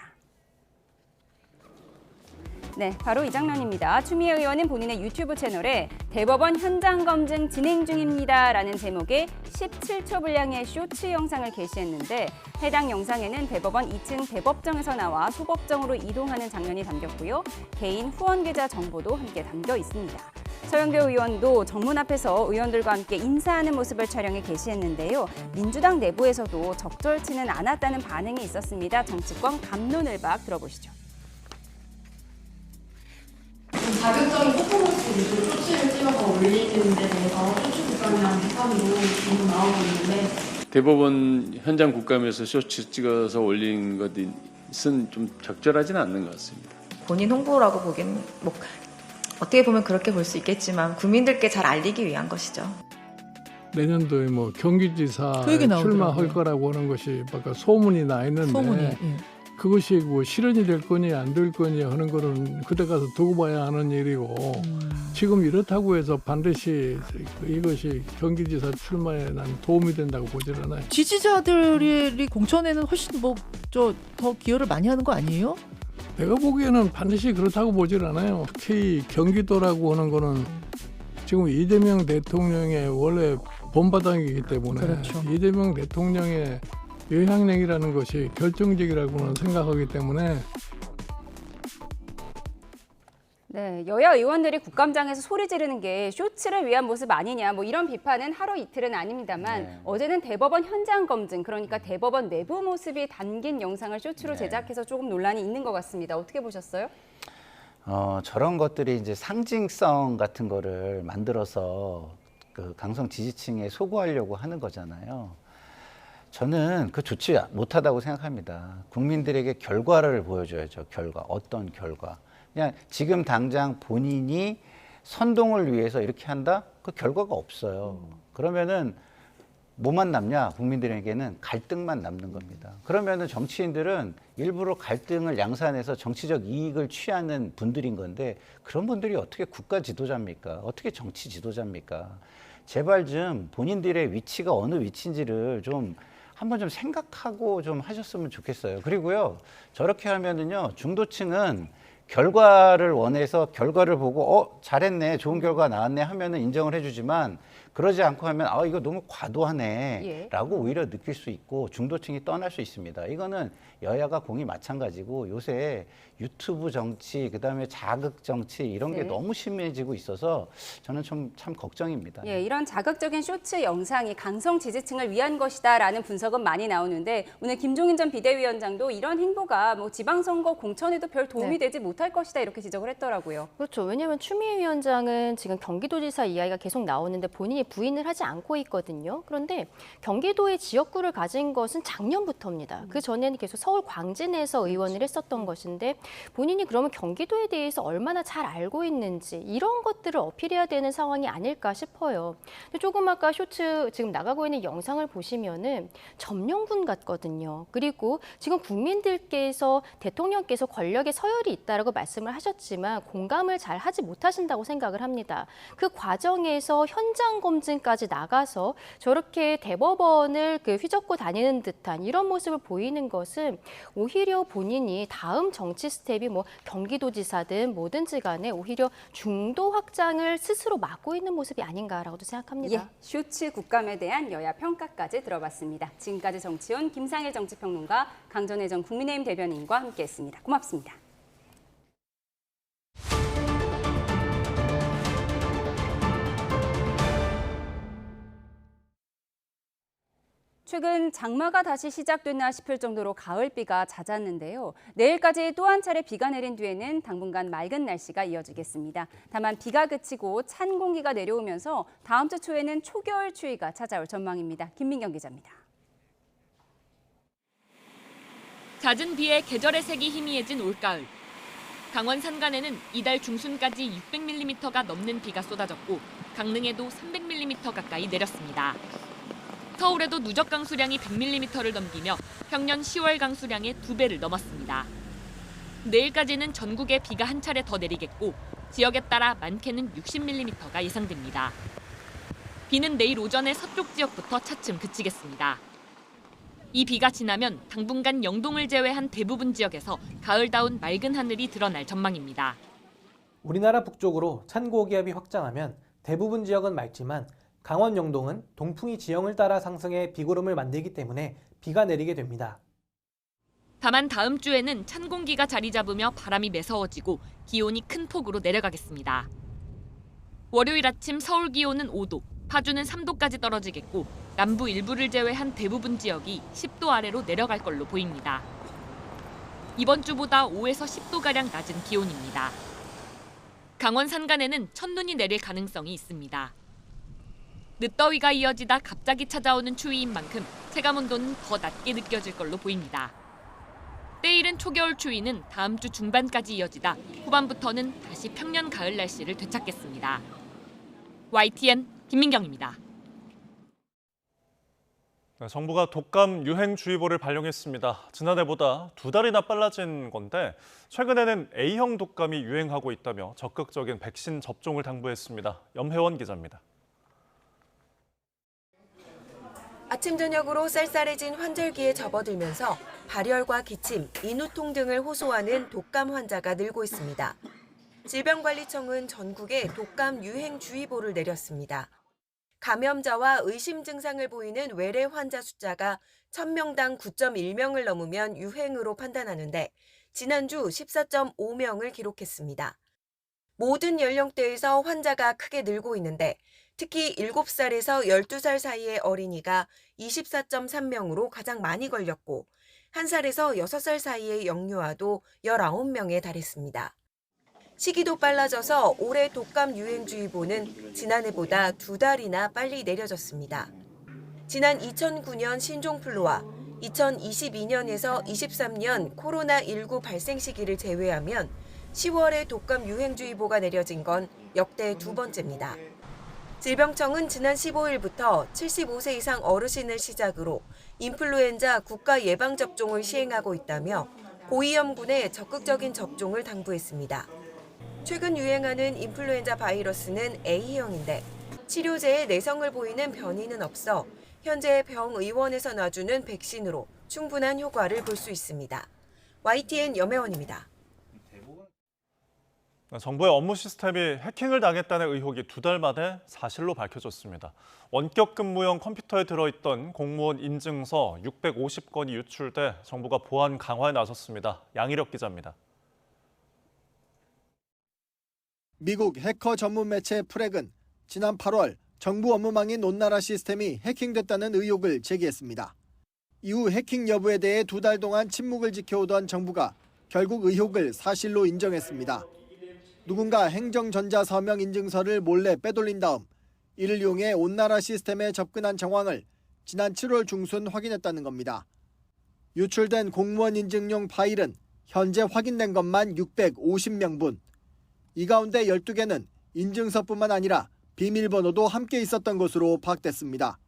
바로 이 장면입니다. 추미애 의원은 본인의 유튜브 채널에 대법원 현장 검증 진행 중입니다 라는 제목의 17초 분량의 쇼츠 영상을 게시했는데 해당 영상에는 대법원 2층 대법정에서 나와 소법정으로 이동하는 장면이 담겼고요. 개인 후원 계좌 정보도 함께 담겨 있습니다. 서영교 의원도 정문 앞에서 의원들과 함께 인사하는 모습을 촬영해 게시했는데요. 민주당 내부에서도 적절치는 않았다는 반응이 있었습니다. 정치권 갑론을박 들어보시죠. 자극적인 퍼포먼스 위주로 쇼츠를 찍어서 올리는 데 대해서 쇼츠 국감이라는 비판으로 계속 나오고 있는데 대법원 현장 국감에서 쇼츠 찍어서 올린 것은 좀 적절하지는 않는 것 같습니다. 본인 홍보라고 보기엔 어떻게 보면 그렇게 볼 수 있겠지만 국민들께 잘 알리기 위한 것이죠. 내년도에 경기지사 출마할 거라고 하는 것이 소문이 나 있는데 그것이 실현이 될 거니 안 될 거니 하는 거는 그때 가서 두고 봐야 하는 일이고 지금 이렇다고 해서 반드시 이것이 경기지사 출마에 난 도움이 된다고 보질 않아요. 지지자들이 공천에는 훨씬 더 기여를 많이 하는 거 아니에요? 내가 보기에는 반드시 그렇다고 보질 않아요. 특히 경기도라고 하는 거는 지금 이재명 대통령의 원래 본바닥이기 때문에 그렇죠. 이재명 대통령의 영향력이라는 것이 결정적이라고는 생각하기 때문에 여야 의원들이 국감장에서 소리 지르는 게 쇼츠를 위한 모습 아니냐 이런 비판은 하루 이틀은 아닙니다만 어제는 대법원 현장 검증 그러니까 대법원 내부 모습이 담긴 영상을 쇼츠로 제작해서 조금 논란이 있는 것 같습니다. 어떻게 보셨어요? 저런 것들이 이제 상징성 같은 거를 만들어서 그 강성 지지층에 소구하려고 하는 거잖아요. 저는 그 좋지 못하다고 생각합니다. 국민들에게 결과를 보여줘야죠. 어떤 결과. 그냥 지금 당장 본인이 선동을 위해서 이렇게 한다? 그 결과가 없어요. 그러면은 뭐만 남냐? 국민들에게는 갈등만 남는 겁니다. 그러면은 정치인들은 일부러 갈등을 양산해서 정치적 이익을 취하는 분들인 건데 그런 분들이 어떻게 국가 지도자입니까? 어떻게 정치 지도자입니까? 제발 좀 본인들의 위치가 어느 위치인지를 한번 좀 생각하고 좀 하셨으면 좋겠어요. 그리고요, 저렇게 하면은요, 중도층은 결과를 원해서 결과를 보고, 잘했네, 좋은 결과 나왔네 하면은 인정을 해주지만, 그러지 않고 하면, 이거 너무 과도하네, 라고 오히려 느낄 수 있고, 중도층이 떠날 수 있습니다. 이거는 여야가 공이 마찬가지고, 요새 유튜브 정치, 그 다음에 자극 정치, 이런 게 너무 심해지고 있어서 저는 참 걱정입니다. 이런 자극적인 쇼츠 영상이 강성 지지층을 위한 것이다라는 분석은 많이 나오는데 오늘 김종인 전 비대위원장도 이런 행보가 지방선거 공천에도 별 도움이 되지 못할 것이다 이렇게 지적을 했더라고요. 그렇죠. 왜냐하면 추미애 위원장은 지금 경기도지사 이야기가 계속 나오는데 본인이 부인을 하지 않고 있거든요. 그런데 경기도의 지역구를 가진 것은 작년부터입니다. 그 전에는 계속 서울 광진에서 의원을 했었던 것인데 본인이 그러면 경기도에 대해서 얼마나 잘 알고 있는지 이런 것들을 어필해야 되는 상황이 아닐까 싶어요. 근데 조금 아까 쇼츠 지금 나가고 있는 영상을 보시면은 점령군 같거든요. 그리고 지금 국민들께서 대통령께서 권력에 서열이 있다라고 말씀을 하셨지만 공감을 잘 하지 못하신다고 생각을 합니다. 그 과정에서 현장 검증 건강검진까지 나가서 저렇게 대법원을 휘젓고 다니는 듯한 이런 모습을 보이는 것은 오히려 본인이 다음 정치 스텝이 경기도지사든 뭐든지 간에 오히려 중도 확장을 스스로 막고 있는 모습이 아닌가라고도 생각합니다. 예, 쇼츠 국감에 대한 여야 평가까지 들어봤습니다. 지금까지 정치온 김상일 정치평론가, 강전혜정 국민의힘 대변인과 함께했습니다. 고맙습니다. 최근 장마가 다시 시작됐나 싶을 정도로 가을비가 잦았는데요. 내일까지 또 한 차례 비가 내린 뒤에는 당분간 맑은 날씨가 이어지겠습니다. 다만 비가 그치고 찬 공기가 내려오면서 다음 주 초에는 초겨울 추위가 찾아올 전망입니다. 김민경 기자입니다. 잦은 비에 계절의 색이 희미해진 올가을. 강원 산간에는 이달 중순까지 600mm가 넘는 비가 쏟아졌고 강릉에도 300mm 가까이 내렸습니다. 서울에도 누적 강수량이 100mm를 넘기며 평년 10월 강수량의 2배를 넘었습니다. 내일까지는 전국에 비가 한 차례 더 내리겠고 지역에 따라 많게는 60mm가 예상됩니다. 비는 내일 오전에 서쪽 지역부터 차츰 그치겠습니다. 이 비가 지나면 당분간 영동을 제외한 대부분 지역에서 가을다운 맑은 하늘이 드러날 전망입니다. 우리나라 북쪽으로 찬 고기압이 확장하면 대부분 지역은 맑지만 강원 영동은 동풍이 지형을 따라 상승해 비구름을 만들기 때문에 비가 내리게 됩니다. 다만 다음 주에는 찬 공기가 자리 잡으며 바람이 매서워지고 기온이 큰 폭으로 내려가겠습니다. 월요일 아침 서울 기온은 5도, 파주는 3도까지 떨어지겠고 남부 일부를 제외한 대부분 지역이 10도 아래로 내려갈 걸로 보입니다. 이번 주보다 5에서 10도가량 낮은 기온입니다. 강원 산간에는 첫눈이 내릴 가능성이 있습니다. 늦더위가 이어지다 갑자기 찾아오는 추위인 만큼 체감온도는 더 낮게 느껴질 걸로 보입니다. 때이른 초겨울 추위는 다음 주 중반까지 이어지다 후반부터는 다시 평년 가을 날씨를 되찾겠습니다. YTN 김민경입니다. 정부가 독감 유행주의보를 발령했습니다. 지난해보다 2달이나 빨라진 건데 최근에는 A형 독감이 유행하고 있다며 적극적인 백신 접종을 당부했습니다. 염혜원 기자입니다. 아침 저녁으로 쌀쌀해진 환절기에 접어들면서 발열과 기침, 인후통 등을 호소하는 독감 환자가 늘고 있습니다. 질병관리청은 전국에 독감 유행주의보를 내렸습니다. 감염자와 의심 증상을 보이는 외래 환자 숫자가 1000명당 9.1명을 넘으면 유행으로 판단하는데 지난주 14.5명을 기록했습니다. 모든 연령대에서 환자가 크게 늘고 있는데 특히 7살에서 12살 사이의 어린이가 24.3명으로 가장 많이 걸렸고 1살에서 6살 사이의 영유아도 19명에 달했습니다. 시기도 빨라져서 올해 독감 유행주의보는 지난해보다 2달이나 빨리 내려졌습니다. 지난 2009년 신종플루와 2022년에서 23년 코로나19 발생 시기를 제외하면 10월에 독감 유행주의보가 내려진 건 역대 두 번째입니다. 질병청은 지난 15일부터 75세 이상 어르신을 시작으로 인플루엔자 국가 예방접종을 시행하고 있다며 고위험군에 적극적인 접종을 당부했습니다. 최근 유행하는 인플루엔자 바이러스는 A형인데 치료제에 내성을 보이는 변이는 없어 현재 병의원에서 놔주는 백신으로 충분한 효과를 볼 수 있습니다. YTN 염혜원입니다. 정부의 업무 시스템이 해킹을 당했다는 의혹이 2달 만에 사실로 밝혀졌습니다. 원격 근무용 컴퓨터에 들어있던 공무원 인증서 650건이 유출돼 정부가 보안 강화에 나섰습니다. 양희력 기자입니다. 미국 해커 전문 매체 프렉은 지난 8월 정부 업무망인 온나라 시스템이 해킹됐다는 의혹을 제기했습니다. 이후 해킹 여부에 대해 2달 동안 침묵을 지켜오던 정부가 결국 의혹을 사실로 인정했습니다. 누군가 행정전자서명 인증서를 몰래 빼돌린 다음 이를 이용해 온나라 시스템에 접근한 정황을 지난 7월 중순 확인했다는 겁니다. 유출된 공무원 인증용 파일은 현재 확인된 것만 650명분. 이 가운데 12개는 인증서뿐만 아니라 비밀번호도 함께 있었던 것으로 파악됐습니다.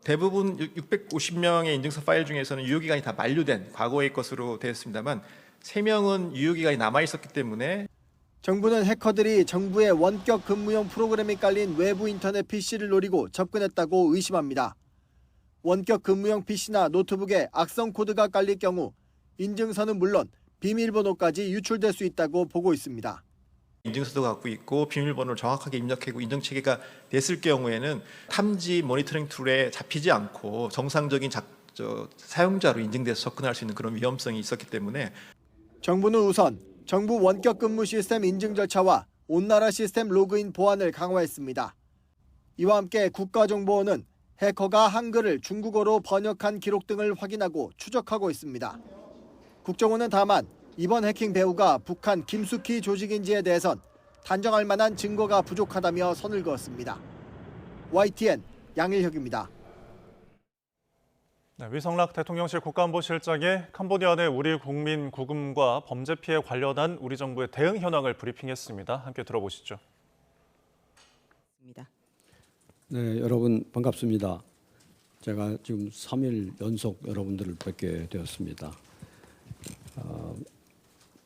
대부분 650명의 인증서 파일 중에서는 유효기간이 다 만료된 과거의 것으로 되었습니다만 3명은 유효기간이 남아있었기 때문에 정부는 해커들이 정부의 원격 근무용 프로그램이 깔린 외부 인터넷 PC를 노리고 접근했다고 의심합니다. 원격 근무용 PC나 노트북에 악성 코드가 깔릴 경우 인증서는 물론 비밀번호까지 유출될 수 있다고 보고 있습니다. 인증서도 갖고 있고 비밀번호를 정확하게 입력하고 인증체계가 됐을 경우에는 탐지 모니터링 툴에 잡히지 않고 정상적인 사용자로 인증돼서 접근할 수 있는 그런 위험성이 있었기 때문에 정부는 우선 정부 원격 근무 시스템 인증 절차와 온나라 시스템 로그인 보안을 강화했습니다. 이와 함께 국가정보원은 해커가 한글을 중국어로 번역한 기록 등을 확인하고 추적하고 있습니다. 국정원은 다만 이번 해킹 배후가 북한 김숙희 조직인지에 대해선 단정할 만한 증거가 부족하다며 선을 그었습니다. YTN 양일혁입니다. 네, 위성락 대통령실 국가안보실장이 캄보디아 내 우리 국민 구금과 범죄 피해 관련한 우리 정부의 대응 현황을 브리핑했습니다. 함께 들어보시죠. 네, 여러분 반갑습니다. 제가 지금 3일 연속 여러분들을 뵙게 되었습니다.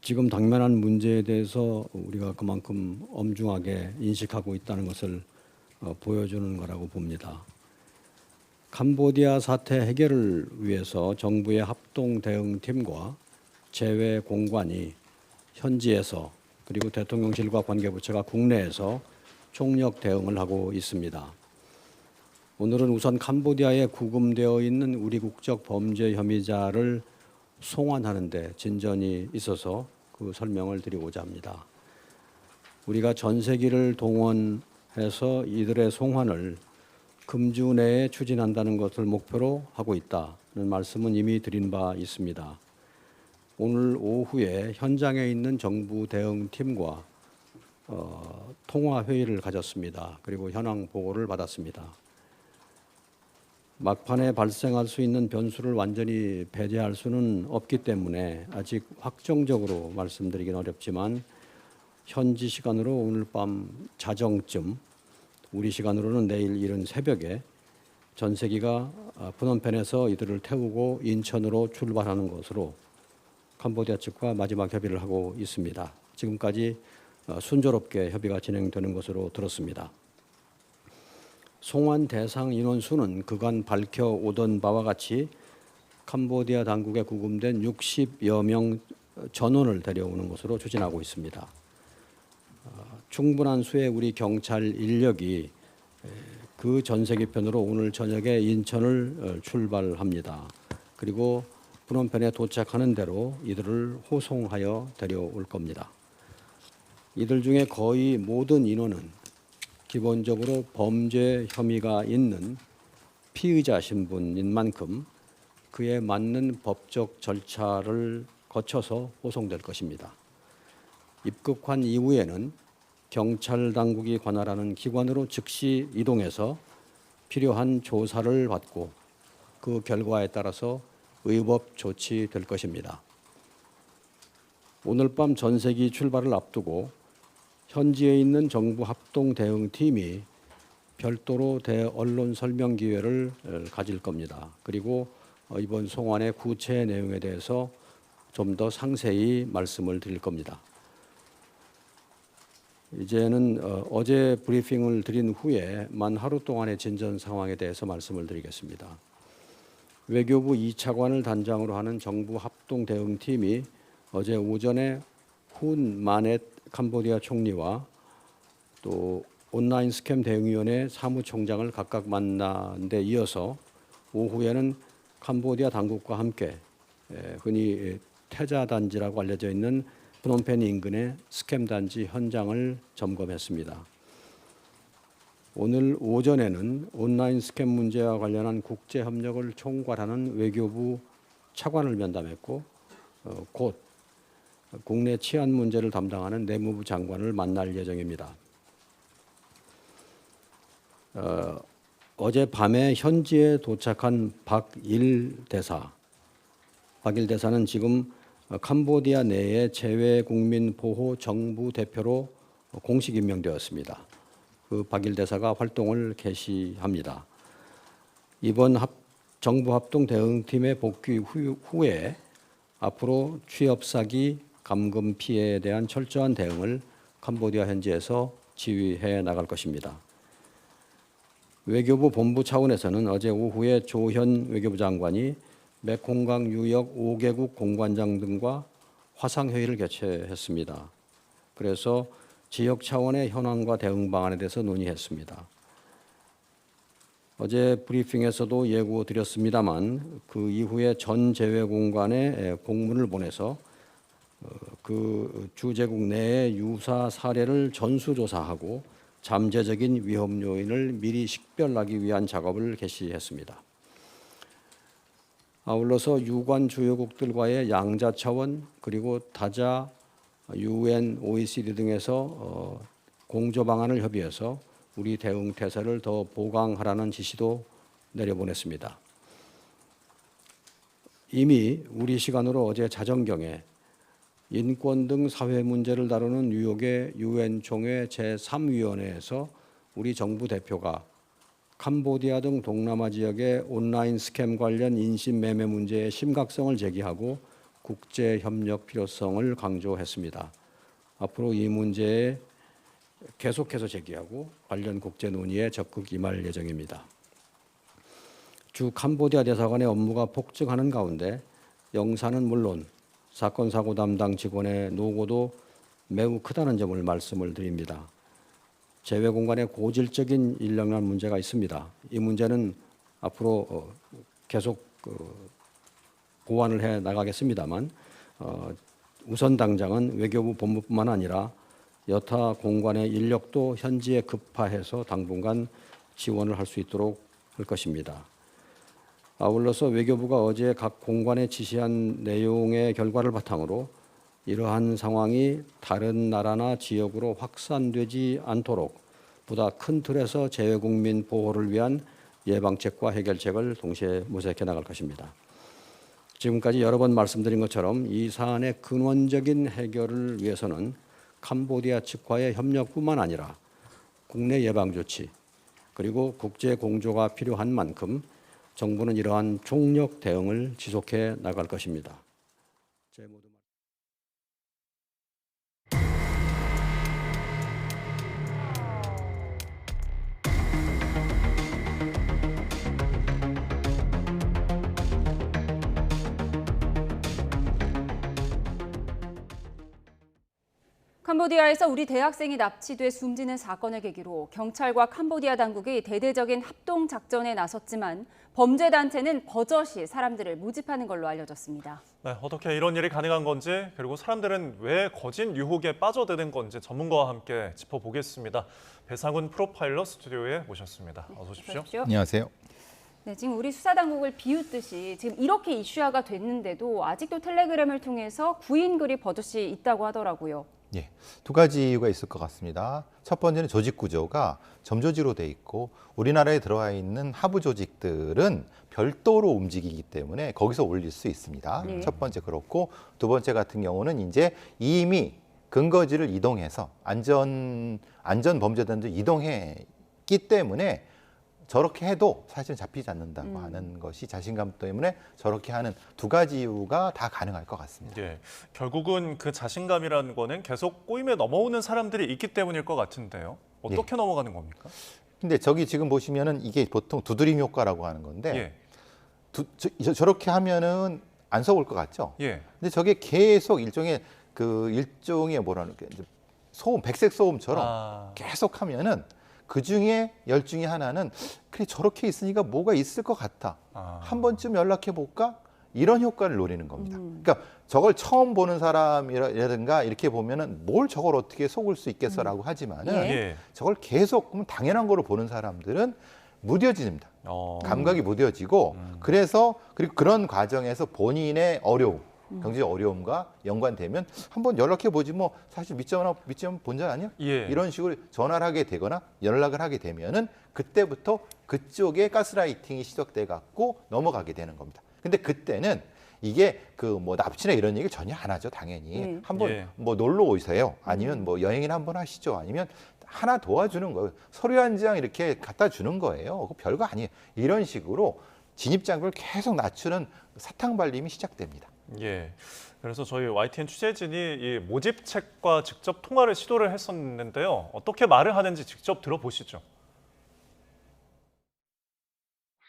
지금 당면한 문제에 대해서 우리가 그만큼 엄중하게 인식하고 있다는 것을 보여주는 거라고 봅니다. 캄보디아 사태 해결을 위해서 정부의 합동 대응팀과 재외 공관이 현지에서 그리고 대통령실과 관계부처가 국내에서 총력 대응을 하고 있습니다. 오늘은 우선 캄보디아에 구금되어 있는 우리 국적 범죄 혐의자를 송환하는 데 진전이 있어서 그 설명을 드리고자 합니다. 우리가 전세기를 동원해서 이들의 송환을 금주 내에 추진한다는 것을 목표로 하고 있다는 말씀은 이미 드린 바 있습니다. 오늘 오후에 현장에 있는 정부 대응팀과 통화 회의를 가졌습니다. 그리고 현황 보고를 받았습니다. 막판에 발생할 수 있는 변수를 완전히 배제할 수는 없기 때문에 아직 확정적으로 말씀드리긴 어렵지만 현지 시간으로 오늘 밤 자정쯤, 우리 시간으로는 내일 이른 새벽에 전세기가 프놈펜에서 이들을 태우고 인천으로 출발하는 것으로 캄보디아 측과 마지막 협의를 하고 있습니다. 지금까지 순조롭게 협의가 진행되는 것으로 들었습니다. 송환 대상 인원수는 그간 밝혀오던 바와 같이 캄보디아 당국에 구금된 60여 명 전원을 데려오는 것으로 추진하고 있습니다. 충분한 수의 우리 경찰 인력이 그 전세기편으로 오늘 저녁에 인천을 출발합니다. 그리고 프놈펜에 도착하는 대로 이들을 호송하여 데려올 겁니다. 이들 중에 거의 모든 인원은 기본적으로 범죄 혐의가 있는 피의자 신분인 만큼 그에 맞는 법적 절차를 거쳐서 호송될 것입니다. 입국한 이후에는 경찰 당국이 관할하는 기관으로 즉시 이동해서 필요한 조사를 받고 그 결과에 따라서 의법 조치될 것입니다. 오늘 밤 전세기 출발을 앞두고 현지에 있는 정부 합동 대응팀이 별도로 대언론 설명 기회를 가질 겁니다. 그리고 이번 송환의 구체 내용에 대해서 좀 더 상세히 말씀을 드릴 겁니다. 이제는 어제 브리핑을 드린 후에 만 하루 동안의 진전 상황에 대해서 말씀을 드리겠습니다. 외교부 2차관을 단장으로 하는 정부 합동 대응팀이 어제 오전에 훈 마넷 캄보디아 총리와 또 온라인 스캠 대응위원회 사무총장을 각각 만난 데 이어서 오후에는 캄보디아 당국과 함께 흔히 태자 단지라고 알려져 있는 프놈펜 인근의 스캠 단지 현장을 점검했습니다. 오늘 오전에는 온라인 스캠 문제와 관련한 국제 협력을 총괄하는 외교부 차관을 면담했고 곧 국내 치안 문제를 담당하는 내무부 장관을 만날 예정입니다. 어젯밤에 현지에 도착한 박일 대사는 지금 캄보디아 내의 재외국민보호 정부 대표로 공식 임명되었습니다. 그 박일 대사가 활동을 개시합니다. 이번 정부 합동 대응팀의 복귀 후에 앞으로 취업 사기, 감금 피해에 대한 철저한 대응을 캄보디아 현지에서 지휘해 나갈 것입니다. 외교부 본부 차원에서는 어제 오후에 조현 외교부 장관이 메콩강 유역 5개국 공관장 등과 화상회의를 개최했습니다. 그래서 지역 차원의 현황과 대응 방안에 대해서 논의했습니다. 어제 브리핑에서도 예고드렸습니다만 그 이후에 전 재외공관에 공문을 보내서 그 주재국 내의 유사 사례를 전수조사하고 잠재적인 위험 요인을 미리 식별하기 위한 작업을 개시했습니다. 아울러서 유관 주요국들과의 양자 차원 그리고 다자, UN, OECD 등에서 공조 방안을 협의해서 우리 대응 태세를 더 보강하라는 지시도 내려보냈습니다. 이미 우리 시간으로 어제 자정경에 인권 등 사회 문제를 다루는 뉴욕의 UN 총회 제3위원회에서 우리 정부 대표가 캄보디아 등 동남아 지역의 온라인 스캠 관련 인신매매 문제의 심각성을 제기하고 국제 협력 필요성을 강조했습니다. 앞으로 이 문제에 계속해서 제기하고 관련 국제 논의에 적극 임할 예정입니다. 주 캄보디아 대사관의 업무가 폭증하는 가운데 영사는 물론 사건 사고 담당 직원의 노고도 매우 크다는 점을 말씀을 드립니다. 재외공관의 고질적인 인력난 문제가 있습니다. 이 문제는 앞으로 계속 보완을 해 나가겠습니다만 우선 당장은 외교부 본부뿐만 아니라 여타 공관의 인력도 현지에 급파해서 당분간 지원을 할 수 있도록 할 것입니다. 아울러서 외교부가 어제 각 공관에 지시한 내용의 결과를 바탕으로 이러한 상황이 다른 나라나 지역으로 확산되지 않도록 보다 큰 틀에서 재외국민 보호를 위한 예방책과 해결책을 동시에 모색해 나갈 것입니다. 지금까지 여러 번 말씀드린 것처럼 이 사안의 근원적인 해결을 위해서는 캄보디아 측과의 협력뿐만 아니라 국내 예방 조치 그리고 국제 공조가 필요한 만큼 정부는 이러한 총력 대응을 지속해 나갈 것입니다. 캄보디아에서 우리 대학생이 납치돼 숨지는 사건을 계기로 경찰과 캄보디아 당국이 대대적인 합동 작전에 나섰지만 범죄 단체는 버젓이 사람들을 모집하는 걸로 알려졌습니다. 네, 어떻게 이런 일이 가능한 건지 그리고 사람들은 왜 거짓 유혹에 빠져드는 건지 전문가와 함께 짚어보겠습니다. 배상훈 프로파일러 스튜디오에 모셨습니다. 어서 오십시오. 안녕하세요. 네, 지금 우리 수사당국을 비웃듯이 지금 이렇게 이슈화가 됐는데도 아직도 텔레그램을 통해서 구인 글이 버젓이 있다고 하더라고요. 예, 두 가지 이유가 있을 것 같습니다. 첫 번째는 조직 구조가 점조지로 돼 있고 우리나라에 들어와 있는 하부 조직들은 별도로 움직이기 때문에 거기서 올릴 수 있습니다. 네. 첫 번째 그렇고 두 번째 같은 경우는 이제 이미 근거지를 이동해서 안전 범죄단들 이동했기 때문에 저렇게 해도 사실은 잡히지 않는다고 하는 것이 자신감 때문에 저렇게 하는 두 가지 이유가 다 가능할 것 같습니다. 예, 결국은 그 자신감이라는 거는 계속 꼬임에 넘어오는 사람들이 있기 때문일 것 같은데요. 어떻게 넘어가는 겁니까? 근데 저기 지금 보시면은 이게 보통 두드림 효과라고 하는 건데 저렇게 하면은 안 속을 것 같죠? 예. 근데 저게 계속 일종의 뭐라는 게 소음, 백색 소음처럼 계속 하면은 그 중에 10중에 하나는 그래 저렇게 있으니까 뭐가 있을 것 같아. 한 번쯤 연락해 볼까? 이런 효과를 노리는 겁니다. 그러니까 저걸 처음 보는 사람이라든가 이렇게 보면은 뭘 저걸 어떻게 속을 수 있겠어라고 하지만은 저걸 계속 그러면 당연한 거로 보는 사람들은 무뎌집니다. 감각이 무뎌지고 그래서 그리고 그런 과정에서 본인의 어려움, 경제적 어려움과 연관되면 한번 연락해 보지 뭐 사실 믿자면 본전 아니야? 이런 식으로 전화를 하게 되거나 연락을 하게 되면은 그때부터 그쪽에 가스라이팅이 시작돼 갖고 넘어가게 되는 겁니다. 근데 그때는 이게 그 뭐 납치나 이런 얘기 전혀 안 하죠, 당연히. 한번 뭐 놀러 오세요. 아니면 뭐 여행이나 한번 하시죠. 아니면 하나 도와주는 거예요. 서류 한 장 이렇게 갖다 주는 거예요. 별거 아니에요. 이런 식으로 진입장벽을 계속 낮추는 사탕발림이 시작됩니다. 예. 그래서 저희 YTN 취재진이 이 모집책과 직접 통화를 시도를 했었는데요. 어떻게 말을 하는지 직접 들어보시죠.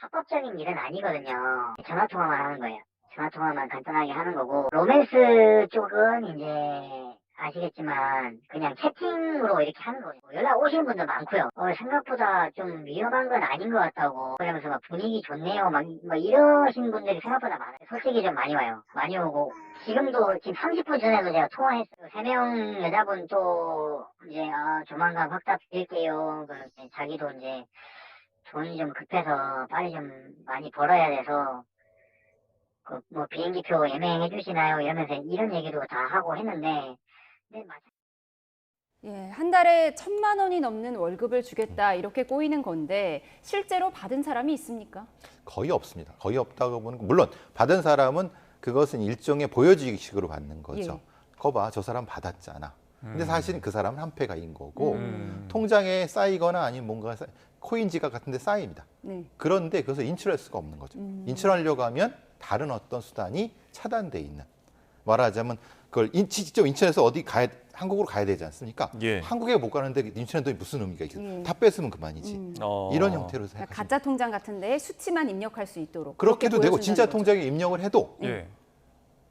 합법적인 일은 아니거든요. 전화통화만 하는 거예요. 전화통화만 간단하게 하는 거고, 로맨스 쪽은 이제 아시겠지만 그냥 채팅으로 이렇게 하는 거예요. 연락 오시는 분도 많고요. 생각보다 좀 위험한 건 아닌 것 같다고, 그러면서 막 분위기 좋네요 막 이러신 분들이 생각보다 많아요. 솔직히 좀 많이 와요. 많이 오고, 지금도 지금 30분 전에도 제가 통화했어요. 3명 여자분 또 이제 조만간 확답 드릴게요. 자기도 이제 돈이 좀 급해서 빨리 좀 많이 벌어야 돼서 뭐 비행기표 예매해 주시나요? 이러면서 이런 얘기도 다 하고 했는데, 예, 한 달에 1,000만 원이 넘는 월급을 주겠다 이렇게 꼬이는 건데 실제로 받은 사람이 있습니까? 거의 없습니다. 거의 없다고 보는 거. 물론 받은 사람은 그것은 일종의 보여주기식으로 받는 거죠. 예. 거봐, 저 사람 받았잖아. 근데 사실은 그 사람은 한패가인 거고 통장에 쌓이거나 아니면 뭔가 코인 지갑 같은 데 쌓입니다. 네. 그런데 그것을 인출할 수가 없는 거죠. 인출하려고 하면 다른 어떤 수단이 차단돼 있는. 말하자면 그걸 직접 인천에서 어디 한국으로 가야 되지 않습니까? 예. 한국에 못 가는데 인천에 돈이 무슨 의미가 있어? 다 뺏으면 그만이지. 이런 형태로 생각하시면 가짜 통장 같은 데에 수치만 입력할 수 있도록 그렇게도 되고 진짜 거죠. 통장에 입력을 해도 예.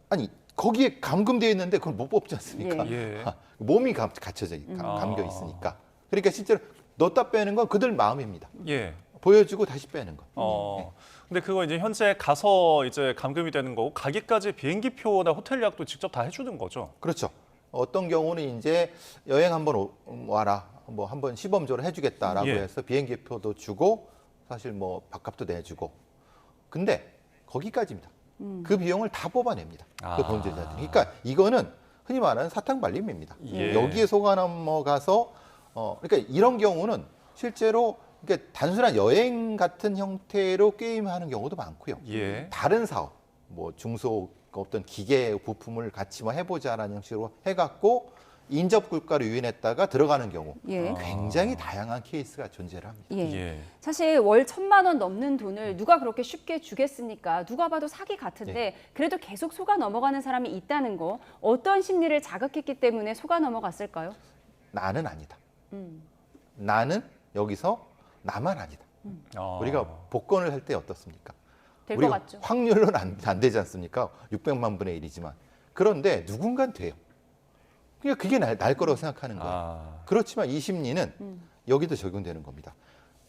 아니 거기에 감금되어 있는데 그걸 못 뽑지 않습니까? 예. 몸이 갇혀져 감겨 있으니까. 그러니까 실제로 넣었다 빼는 건 그들 마음입니다. 예. 보여주고 다시 빼는 거. 근데 그거 이제 현재 가서 이제 감금이 되는 거고, 가기까지 비행기표나 호텔 예약도 직접 다 해주는 거죠. 그렇죠. 어떤 경우는 이제 여행 한번 와라, 뭐 한번 시범적으로 해주겠다라고 예. 해서 비행기표도 주고 사실 뭐 밥값도 내주고. 근데 거기까지입니다. 그 비용을 다 뽑아냅니다. 그 범죄자들이. 그러니까 이거는 흔히 말하는 사탕발림입니다. 예. 여기에 속아 넘어가서 그러니까 이런 경우는 실제로 그러니까 단순한 여행 같은 형태로 게임하는 경우도 많고요. 예. 다른 사업, 뭐 중소 어떤 기계 부품을 같이 뭐 해보자라는 형식으로 해갖고 인접 국가를 유인했다가 들어가는 경우 예. 굉장히 다양한 케이스가 존재를 합니다. 예. 사실 월 1,000만 원 넘는 돈을 누가 그렇게 쉽게 주겠습니까? 누가 봐도 사기 같은데 그래도 계속 속아 넘어가는 사람이 있다는 거, 어떤 심리를 자극했기 때문에 속아 넘어갔을까요? 나는 아니다. 나는 여기서 나만 아니다. 우리가 복권을 할 때 어떻습니까? 될 것 우리가 같죠. 확률로는 안 되지 않습니까? 600만 분의 1이지만. 그런데 누군가는 돼요. 그러니까 그게 날 거라고 생각하는 거예요. 그렇지만 이 심리는 여기도 적용되는 겁니다.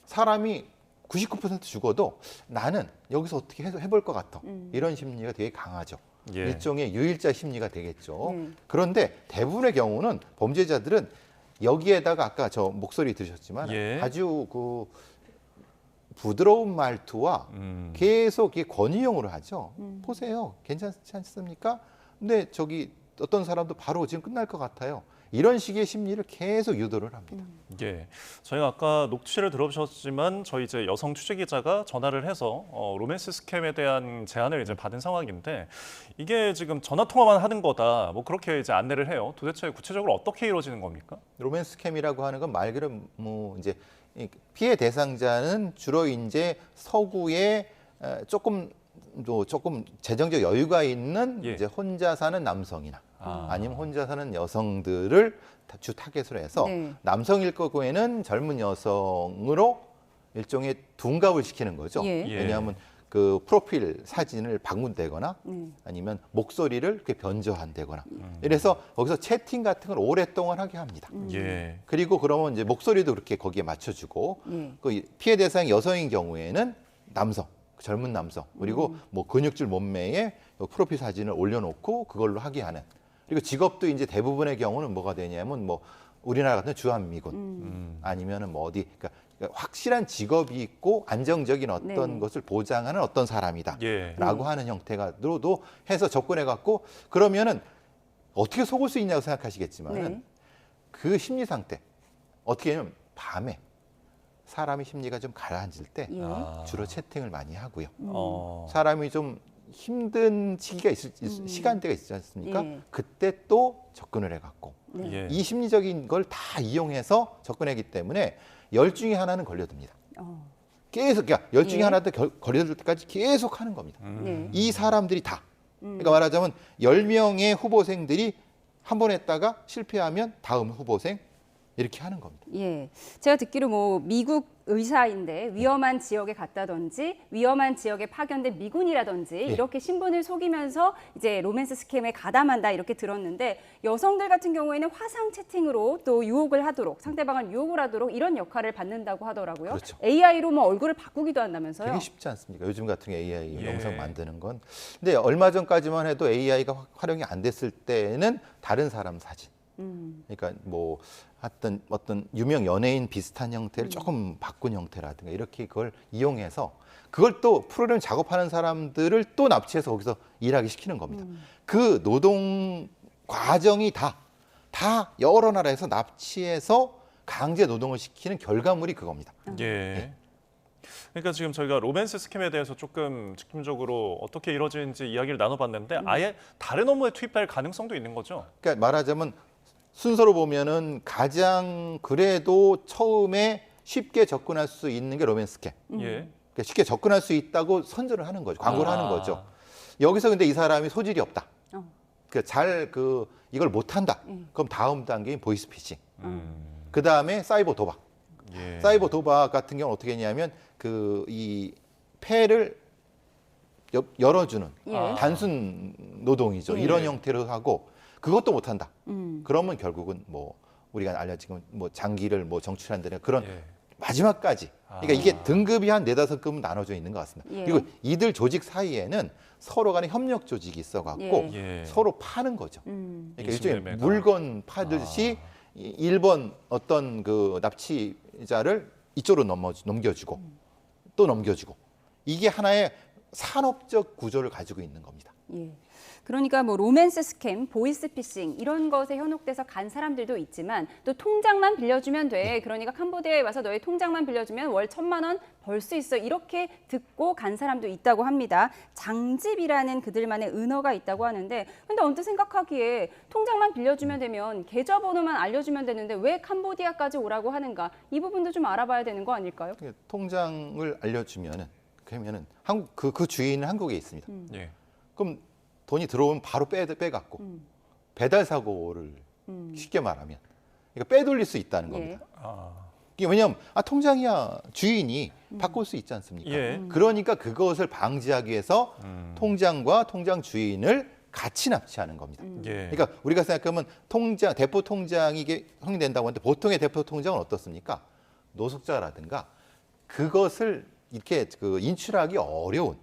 사람이 99% 죽어도 나는 여기서 어떻게 해볼 것 같아. 이런 심리가 되게 강하죠. 예. 일종의 유일자 심리가 되겠죠. 그런데 대부분의 경우는 범죄자들은 여기에다가 아까 저 목소리 들으셨지만 예. 아주 그 부드러운 말투와 계속 이게 권유형으로 하죠. 보세요. 괜찮지 않습니까? 근데 저기 어떤 사람도 바로 지금 끝날 것 같아요. 이런 식의 심리를 계속 유도를 합니다. 예, 저희가 아까 녹취를 들어보셨지만 저희 이제 여성 취재 기자가 전화를 해서 로맨스 스캠에 대한 제안을 이제 받은 상황인데, 이게 지금 전화 통화만 하는 거다, 뭐 그렇게 이제 안내를 해요. 도대체 구체적으로 어떻게 이루어지는 겁니까? 로맨스 스캠이라고 하는 건 말 그대로 뭐 이제 피해 대상자는 주로 이제 서구에 조금 재정적 여유가 있는 이제 혼자 사는 남성이나 아니면 혼자 사는 여성들을 주 타겟으로 해서 남성일 경우에는 젊은 여성으로 일종의 둔갑을 시키는 거죠. 왜냐하면 그 프로필 사진을 바꾼다거나 아니면 목소리를 이렇게 변조한다거나 이래서 거기서 채팅 같은 걸 오랫동안 하게 합니다. 그리고 그러면 이제 목소리도 그렇게 거기에 맞춰주고 그 피해 대상 여성인 경우에는 남성, 젊은 남성, 그리고 뭐 근육질 몸매에 프로필 사진을 올려놓고 그걸로 하게 하는. 그리고 직업도 이제 대부분의 경우는 뭐가 되냐면 뭐 우리나라 같은 주한미군 아니면은 뭐 어디 그러니까 확실한 직업이 있고 안정적인 어떤 것을 보장하는 어떤 사람이다라고 하는 형태가로도 해서 접근해 갖고, 그러면은 어떻게 속을 수 있냐고 생각하시겠지만은 그 심리 상태 어떻게 하냐면 밤에 사람의 심리가 좀 가라앉을 때 주로 채팅을 많이 하고요. 사람이 좀 힘든 시기가 시간대가 있지 않습니까? 그때 또 접근을 해갖고 이 심리적인 걸 다 이용해서 접근하기 때문에 열 중에 하나는 걸려듭니다. 계속 그러니까 열 중에 하나도 걸려들 때까지 계속 하는 겁니다. 이 사람들이 다 그러니까 말하자면 10명의 후보생들이 한 번 했다가 실패하면 다음 후보생 이렇게 하는 겁니다. 예, 제가 듣기로 뭐 미국 의사인데 위험한 지역에 갔다든지 위험한 지역에 파견된 미군이라든지 이렇게 신분을 속이면서 이제 로맨스 스캠에 가담한다 이렇게 들었는데 여성들 같은 경우에는 화상 채팅으로 또 유혹을 하도록 상대방을 유혹을 하도록 이런 역할을 받는다고 하더라고요. 그렇죠. AI로 뭐 얼굴을 바꾸기도 한다면서요? 되게 쉽지 않습니까? 요즘 같은 AI 영상 만드는 건. 근데 얼마 전까지만 해도 AI가 활용이 안 됐을 때는 다른 사람 사진. 그러니까 뭐 어떤 유명 연예인 비슷한 형태를 조금 바꾼 형태라든가 이렇게 그걸 이용해서 그걸 또 프로그램 작업하는 사람들을 또 납치해서 거기서 일하게 시키는 겁니다. 그 노동 과정이 다 여러 나라에서 납치해서 강제 노동을 시키는 결과물이 그겁니다. 예. 그러니까 지금 저희가 로맨스 스캠에 대해서 조금 집중적으로 어떻게 이루어지는지 이야기를 나눠봤는데 아예 다른 업무에 투입할 가능성도 있는 거죠? 그러니까 말하자면 순서로 보면은 가장 그래도 처음에 쉽게 접근할 수 있는 게 로맨스 스캠. 그러니까 쉽게 접근할 수 있다고 선전을 하는 거죠. 광고를 하는 거죠. 여기서 근데 이 사람이 소질이 없다. 그러니까 이걸 못한다. 그럼 다음 단계인 보이스피싱. 그 다음에 사이버 도박. 사이버 도박 같은 경우는 어떻게 했냐면 이 폐를 열어주는 단순 노동이죠. 이런 형태로 하고 그것도 못한다. 그러면 결국은 뭐 우리가 알려진 뭐 장기를 뭐 정출한다는 그런 마지막까지. 그러니까 이게 등급이 한 4-5급 나눠져 있는 것 같습니다. 그리고 이들 조직 사이에는 서로 간에 협력 조직이 있어갖고 서로 파는 거죠. 그러니까 일종의 물건 파듯이 1번 어떤 그 납치자를 이쪽으로 넘겨주고 또 넘겨주고 이게 하나의 산업적 구조를 가지고 있는 겁니다. 예. 그러니까 뭐 로맨스 스캠, 보이스피싱 이런 것에 현혹돼서 간 사람들도 있지만 또 통장만 빌려주면 돼. 그러니까 캄보디아에 와서 너의 통장만 빌려주면 월 1,000만 원 벌 수 있어. 이렇게 듣고 간 사람도 있다고 합니다. 장집이라는 그들만의 은어가 있다고 하는데 근데 언뜻 생각하기에 통장만 빌려주면 되면 계좌번호만 알려주면 되는데 왜 캄보디아까지 오라고 하는가? 이 부분도 좀 알아봐야 되는 거 아닐까요? 통장을 알려주면은 그러면은 그 주인은 한국에 있습니다. 그럼 돈이 들어오면 바로 빼갖고 배달 사고를 쉽게 말하면 그러니까 빼돌릴 수 있다는 겁니다. 이게 왜냐하면 통장이야 주인이 바꿀 수 있지 않습니까? 그러니까 그것을 방지하기 위해서 통장과 통장 주인을 같이 납치하는 겁니다. 그러니까 우리가 생각하면 대포 통장이 이게 형성된다고 하는데 보통의 대포 통장은 어떻습니까? 노숙자라든가 그것을 이렇게 인출하기 어려운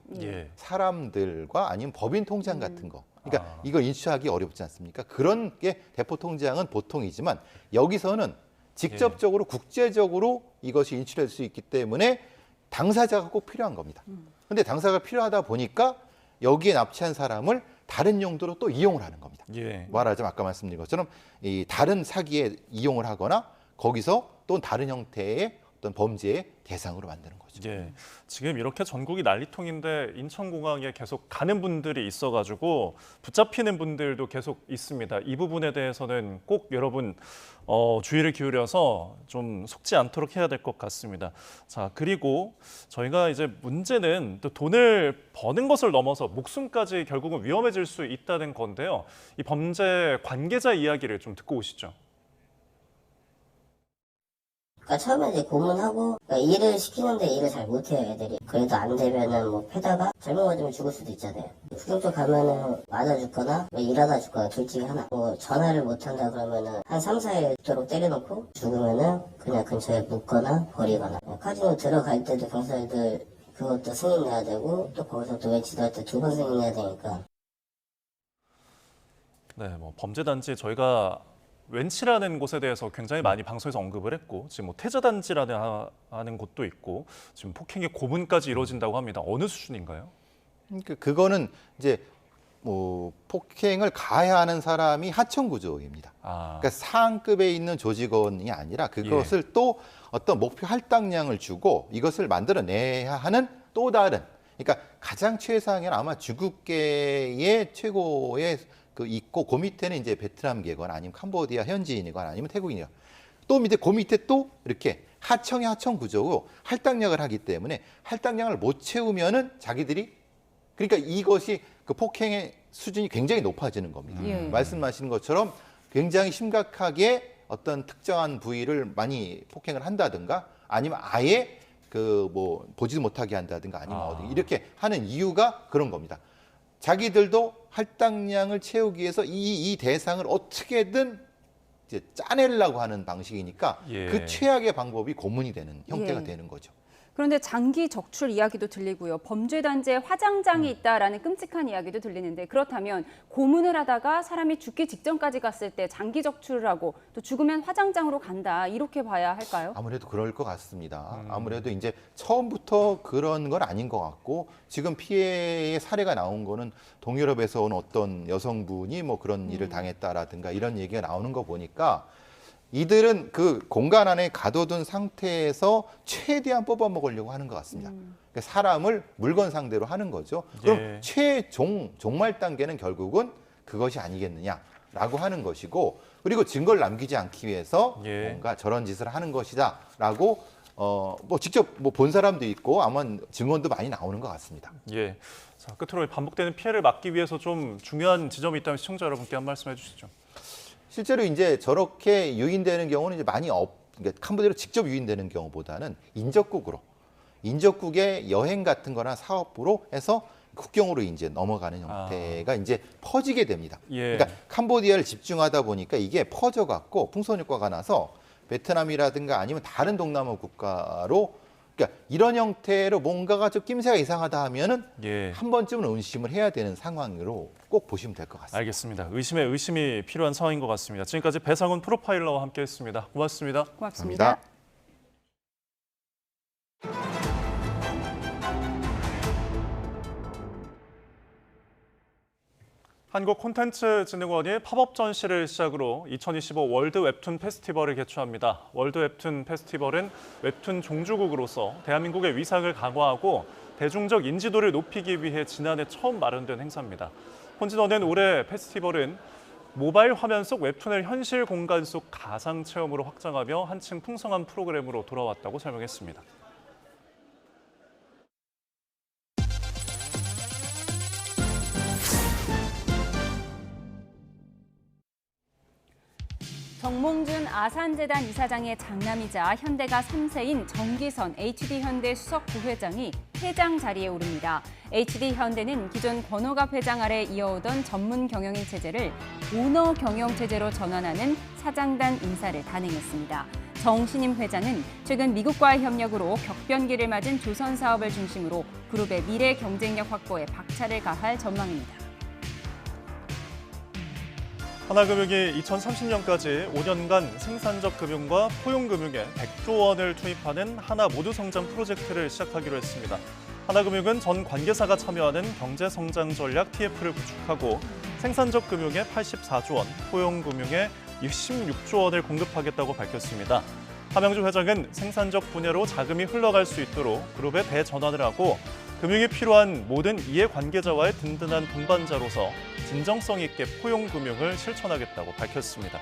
사람들과 아니면 법인 통장 같은 거. 그러니까 이걸 인출하기 어렵지 않습니까? 그런 게 대포 통장은 보통이지만 여기서는 직접적으로 국제적으로 이것이 인출할 수 있기 때문에 당사자가 꼭 필요한 겁니다. 그런데 당사자가 필요하다 보니까 여기에 납치한 사람을 다른 용도로 또 이용을 하는 겁니다. 말하자면 아까 말씀드린 것처럼 이 다른 사기에 이용을 하거나 거기서 또 다른 형태의 어떤 범죄의 대상으로 만드는 거죠. 지금 이렇게 전국이 난리통인데 인천공항에 계속 가는 분들이 있어가지고 붙잡히는 분들도 계속 있습니다. 이 부분에 대해서는 꼭 여러분 주의를 기울여서 좀 속지 않도록 해야 될 것 같습니다. 자, 그리고 저희가 이제 문제는 또 돈을 버는 것을 넘어서 목숨까지 결국은 위험해질 수 있다는 건데요. 이 범죄 관계자 이야기를 좀 듣고 오시죠. 그러니까 처음에 이제 고문하고 일을 시키는데 일을 잘 못해요 애들이. 그래도 안 되면은 뭐 패다가 잘못 맞으면 죽을 수도 있잖아요. 구경 가면은 맞아 죽거나 일하다 죽거나 둘 중에 하나. 뭐 전화를 못한다 그러면은 한 3-4일 도록 때려놓고 죽으면은 그냥 근처에 묻거나 버리거나. 카지노 들어갈 때도 경찰들 그것도 승인 내야 되고 또 거기서 또 외치도 할 때 2번 승인 내야 되니까. 네, 뭐 범죄단지 저희가 웬치라는 곳에 대해서 굉장히 많이 방송에서 언급을 했고 지금 뭐 태자단지라는 하는 곳도 있고 지금 폭행의 고문까지 이루어진다고 합니다. 어느 수준인가요? 그거는 이제 뭐 폭행을 가해하는 사람이 하청 구조입니다. 그러니까 상급에 있는 조직원이 아니라 그것을 또 어떤 목표 할당량을 주고 이것을 만들어내야 하는 또 다른 그러니까 가장 최상위는 아마 중국계의 최고의 있고 그 밑에는 이제 베트남계거나 아니면 캄보디아 현지인이거나 아니면 태국인이거나 또 밑에 그 밑에 또 이렇게 하청의 하청 구조고 할당량을 하기 때문에 할당량을 못 채우면은 자기들이 그러니까 이것이 그 폭행의 수준이 굉장히 높아지는 겁니다. 예. 말씀하신 것처럼 굉장히 심각하게 어떤 특정한 부위를 많이 폭행을 한다든가 아니면 아예 그 뭐 보지도 못하게 한다든가 아니면 어디 이렇게 하는 이유가 그런 겁니다. 자기들도 할당량을 채우기 위해서 이 대상을 어떻게든 이제 짜내려고 하는 방식이니까 예. 그 최악의 방법이 고문이 되는 형태가 예. 되는 거죠. 그런데 장기 적출 이야기도 들리고요. 범죄 단지에 화장장이 있다라는 끔찍한 이야기도 들리는데 그렇다면 고문을 하다가 사람이 죽기 직전까지 갔을 때 장기 적출을 하고 또 죽으면 화장장으로 간다. 이렇게 봐야 할까요? 아무래도 그럴 것 같습니다. 아무래도 이제 처음부터 그런 건 아닌 것 같고 지금 피해의 사례가 나온 거는 동유럽에서 온 어떤 여성분이 뭐 그런 일을 당했다라든가 이런 얘기가 나오는 거 보니까 이들은 그 공간 안에 가둬둔 상태에서 최대한 뽑아먹으려고 하는 것 같습니다. 그러니까 사람을 물건 상대로 하는 거죠. 그럼 예. 종말 단계는 결국은 그것이 아니겠느냐라고 하는 것이고 그리고 증거를 남기지 않기 위해서 예. 뭔가 저런 짓을 하는 것이다라고 뭐 직접 뭐 본 사람도 있고 아마 증언도 많이 나오는 것 같습니다. 예. 자, 끝으로 반복되는 피해를 막기 위해서 좀 중요한 지점이 있다면 시청자 여러분께 한 말씀 해주시죠. 실제로 이제 저렇게 유인되는 경우는 이제 많이 그러니까 캄보디아로 직접 유인되는 경우보다는 인접국의 여행 같은 거나 사업으로 해서 국경으로 이제 넘어가는 형태가 이제 퍼지게 됩니다. 예. 그러니까 캄보디아를 집중하다 보니까 이게 퍼져갖고 풍선 효과가 나서 베트남이라든가 아니면 다른 동남아 국가로 그러니까 이런 형태로 뭔가가 좀 낌새가 이상하다 하면은 예. 한 번쯤은 의심을 해야 되는 상황으로 꼭 보시면 될 것 같습니다. 알겠습니다. 의심에 의심이 필요한 상황인 것 같습니다. 지금까지 배상훈 프로파일러와 함께했습니다. 고맙습니다. 고맙습니다. 한국콘텐츠진흥원이 팝업 전시를 시작으로 2025 월드 웹툰 페스티벌을 개최합니다. 월드 웹툰 페스티벌은 웹툰 종주국으로서 대한민국의 위상을 강화하고 대중적 인지도를 높이기 위해 지난해 처음 마련된 행사입니다. 폰진원은 올해 페스티벌은 모바일 화면 속 웹툰을 현실 공간 속 가상 체험으로 확장하며 한층 풍성한 프로그램으로 돌아왔다고 설명했습니다. 정몽준 아산재단 이사장의 장남이자 현대가 3세인 정기선 HD현대 수석 부회장이 회장 자리에 오릅니다. HD현대는 기존 권호갑 회장 아래 이어오던 전문 경영인 체제를 오너 경영 체제로 전환하는 사장단 인사를 단행했습니다. 정 신임 회장은 최근 미국과의 협력으로 격변기를 맞은 조선 사업을 중심으로 그룹의 미래 경쟁력 확보에 박차를 가할 전망입니다. 하나금융이 2030년까지 5년간 생산적 금융과 포용금융에 100조 원을 투입하는 하나 모두 성장 프로젝트를 시작하기로 했습니다. 하나금융은 전 관계사가 참여하는 경제성장 전략 TF를 구축하고 생산적 금융에 84조 원, 포용금융에 66조 원을 공급하겠다고 밝혔습니다. 함영주 회장은 생산적 분야로 자금이 흘러갈 수 있도록 그룹에 대전환을 하고 금융이 필요한 모든 이해관계자와의 든든한 동반자로서 진정성 있게 포용금융을 실천하겠다고 밝혔습니다.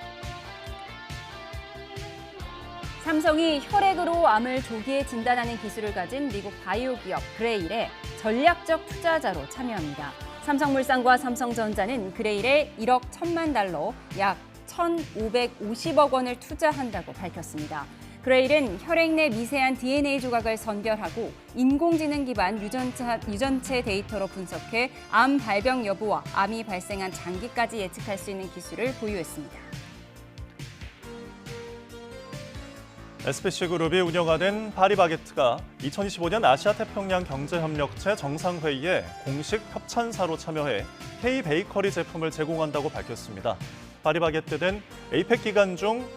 삼성이 혈액으로 암을 조기에 진단하는 기술을 가진 미국 바이오 기업 그레일에 전략적 투자자로 참여합니다. 삼성물산과 삼성전자는 그레일에 1억 1천만 달러, 약 1,550억 원을 투자한다고 밝혔습니다. 그레일은 혈액 내 미세한 DNA 조각을 선별하고 인공지능 기반 유전체 데이터로 분석해 암 발병 여부와 암이 발생한 장기까지 예측할 수 있는 기술을 보유했습니다. SPC그룹이 운영하는 파리바게트가 2025년 아시아태평양 경제협력체 정상회의에 공식 협찬사로 참여해 K-베이커리 제품을 제공한다고 밝혔습니다. 파리바게트는 에이펙 기간 중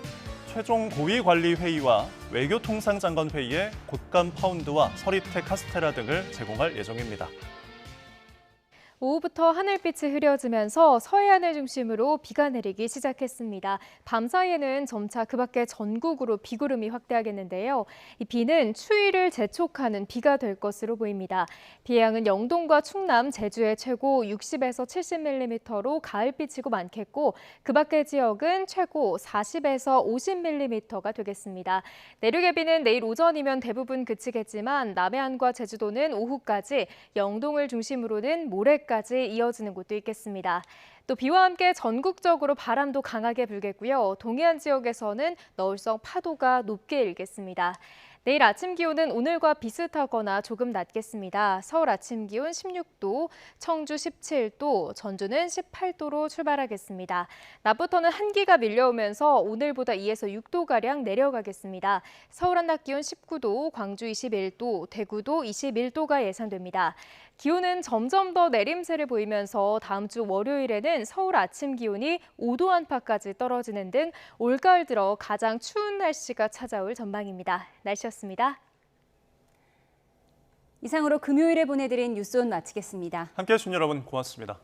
최종 고위관리 회의와 외교통상장관 회의에 곶감 파운드와 서리태 카스테라 등을 제공할 예정입니다. 오후부터 하늘빛이 흐려지면서 서해안을 중심으로 비가 내리기 시작했습니다. 밤사이에는 점차 그 밖에 전국으로 비구름이 확대하겠는데요. 이 비는 추위를 재촉하는 비가 될 것으로 보입니다. 비의 양은 영동과 충남, 제주의 최고 60에서 70mm로 가을비치고 많겠고 그 밖의 지역은 최고 40에서 50mm가 되겠습니다. 내륙의 비는 내일 오전이면 대부분 그치겠지만 남해안과 제주도는 오후까지, 영동을 중심으로는 모레까지 내일까지 이어지는 곳도 있겠습니다. 또 비와 함께 전국적으로 바람도 강하게 불겠고요. 동해안 지역에서는 너울성 파도가 높게 일겠습니다. 내일 아침 기온은 오늘과 비슷하거나 조금 낮겠습니다. 서울 아침 기온 16도, 청주 17도, 전주는 18도로 출발하겠습니다. 낮부터는 한기가 밀려오면서 오늘보다 2에서 6도가량 내려가겠습니다. 서울 한낮 기온 19도, 광주 21도, 대구도 21도가 예상됩니다. 기온은 점점 더 내림세를 보이면서 다음 주 월요일에는 서울 아침 기온이 5도 안팎까지 떨어지는 등 올가을 들어 가장 추운 날씨가 찾아올 전망입니다. 날씨였습니다. 이상으로 금요일에 보내드린 뉴스온 마치겠습니다. 함께해 주신 여러분 고맙습니다.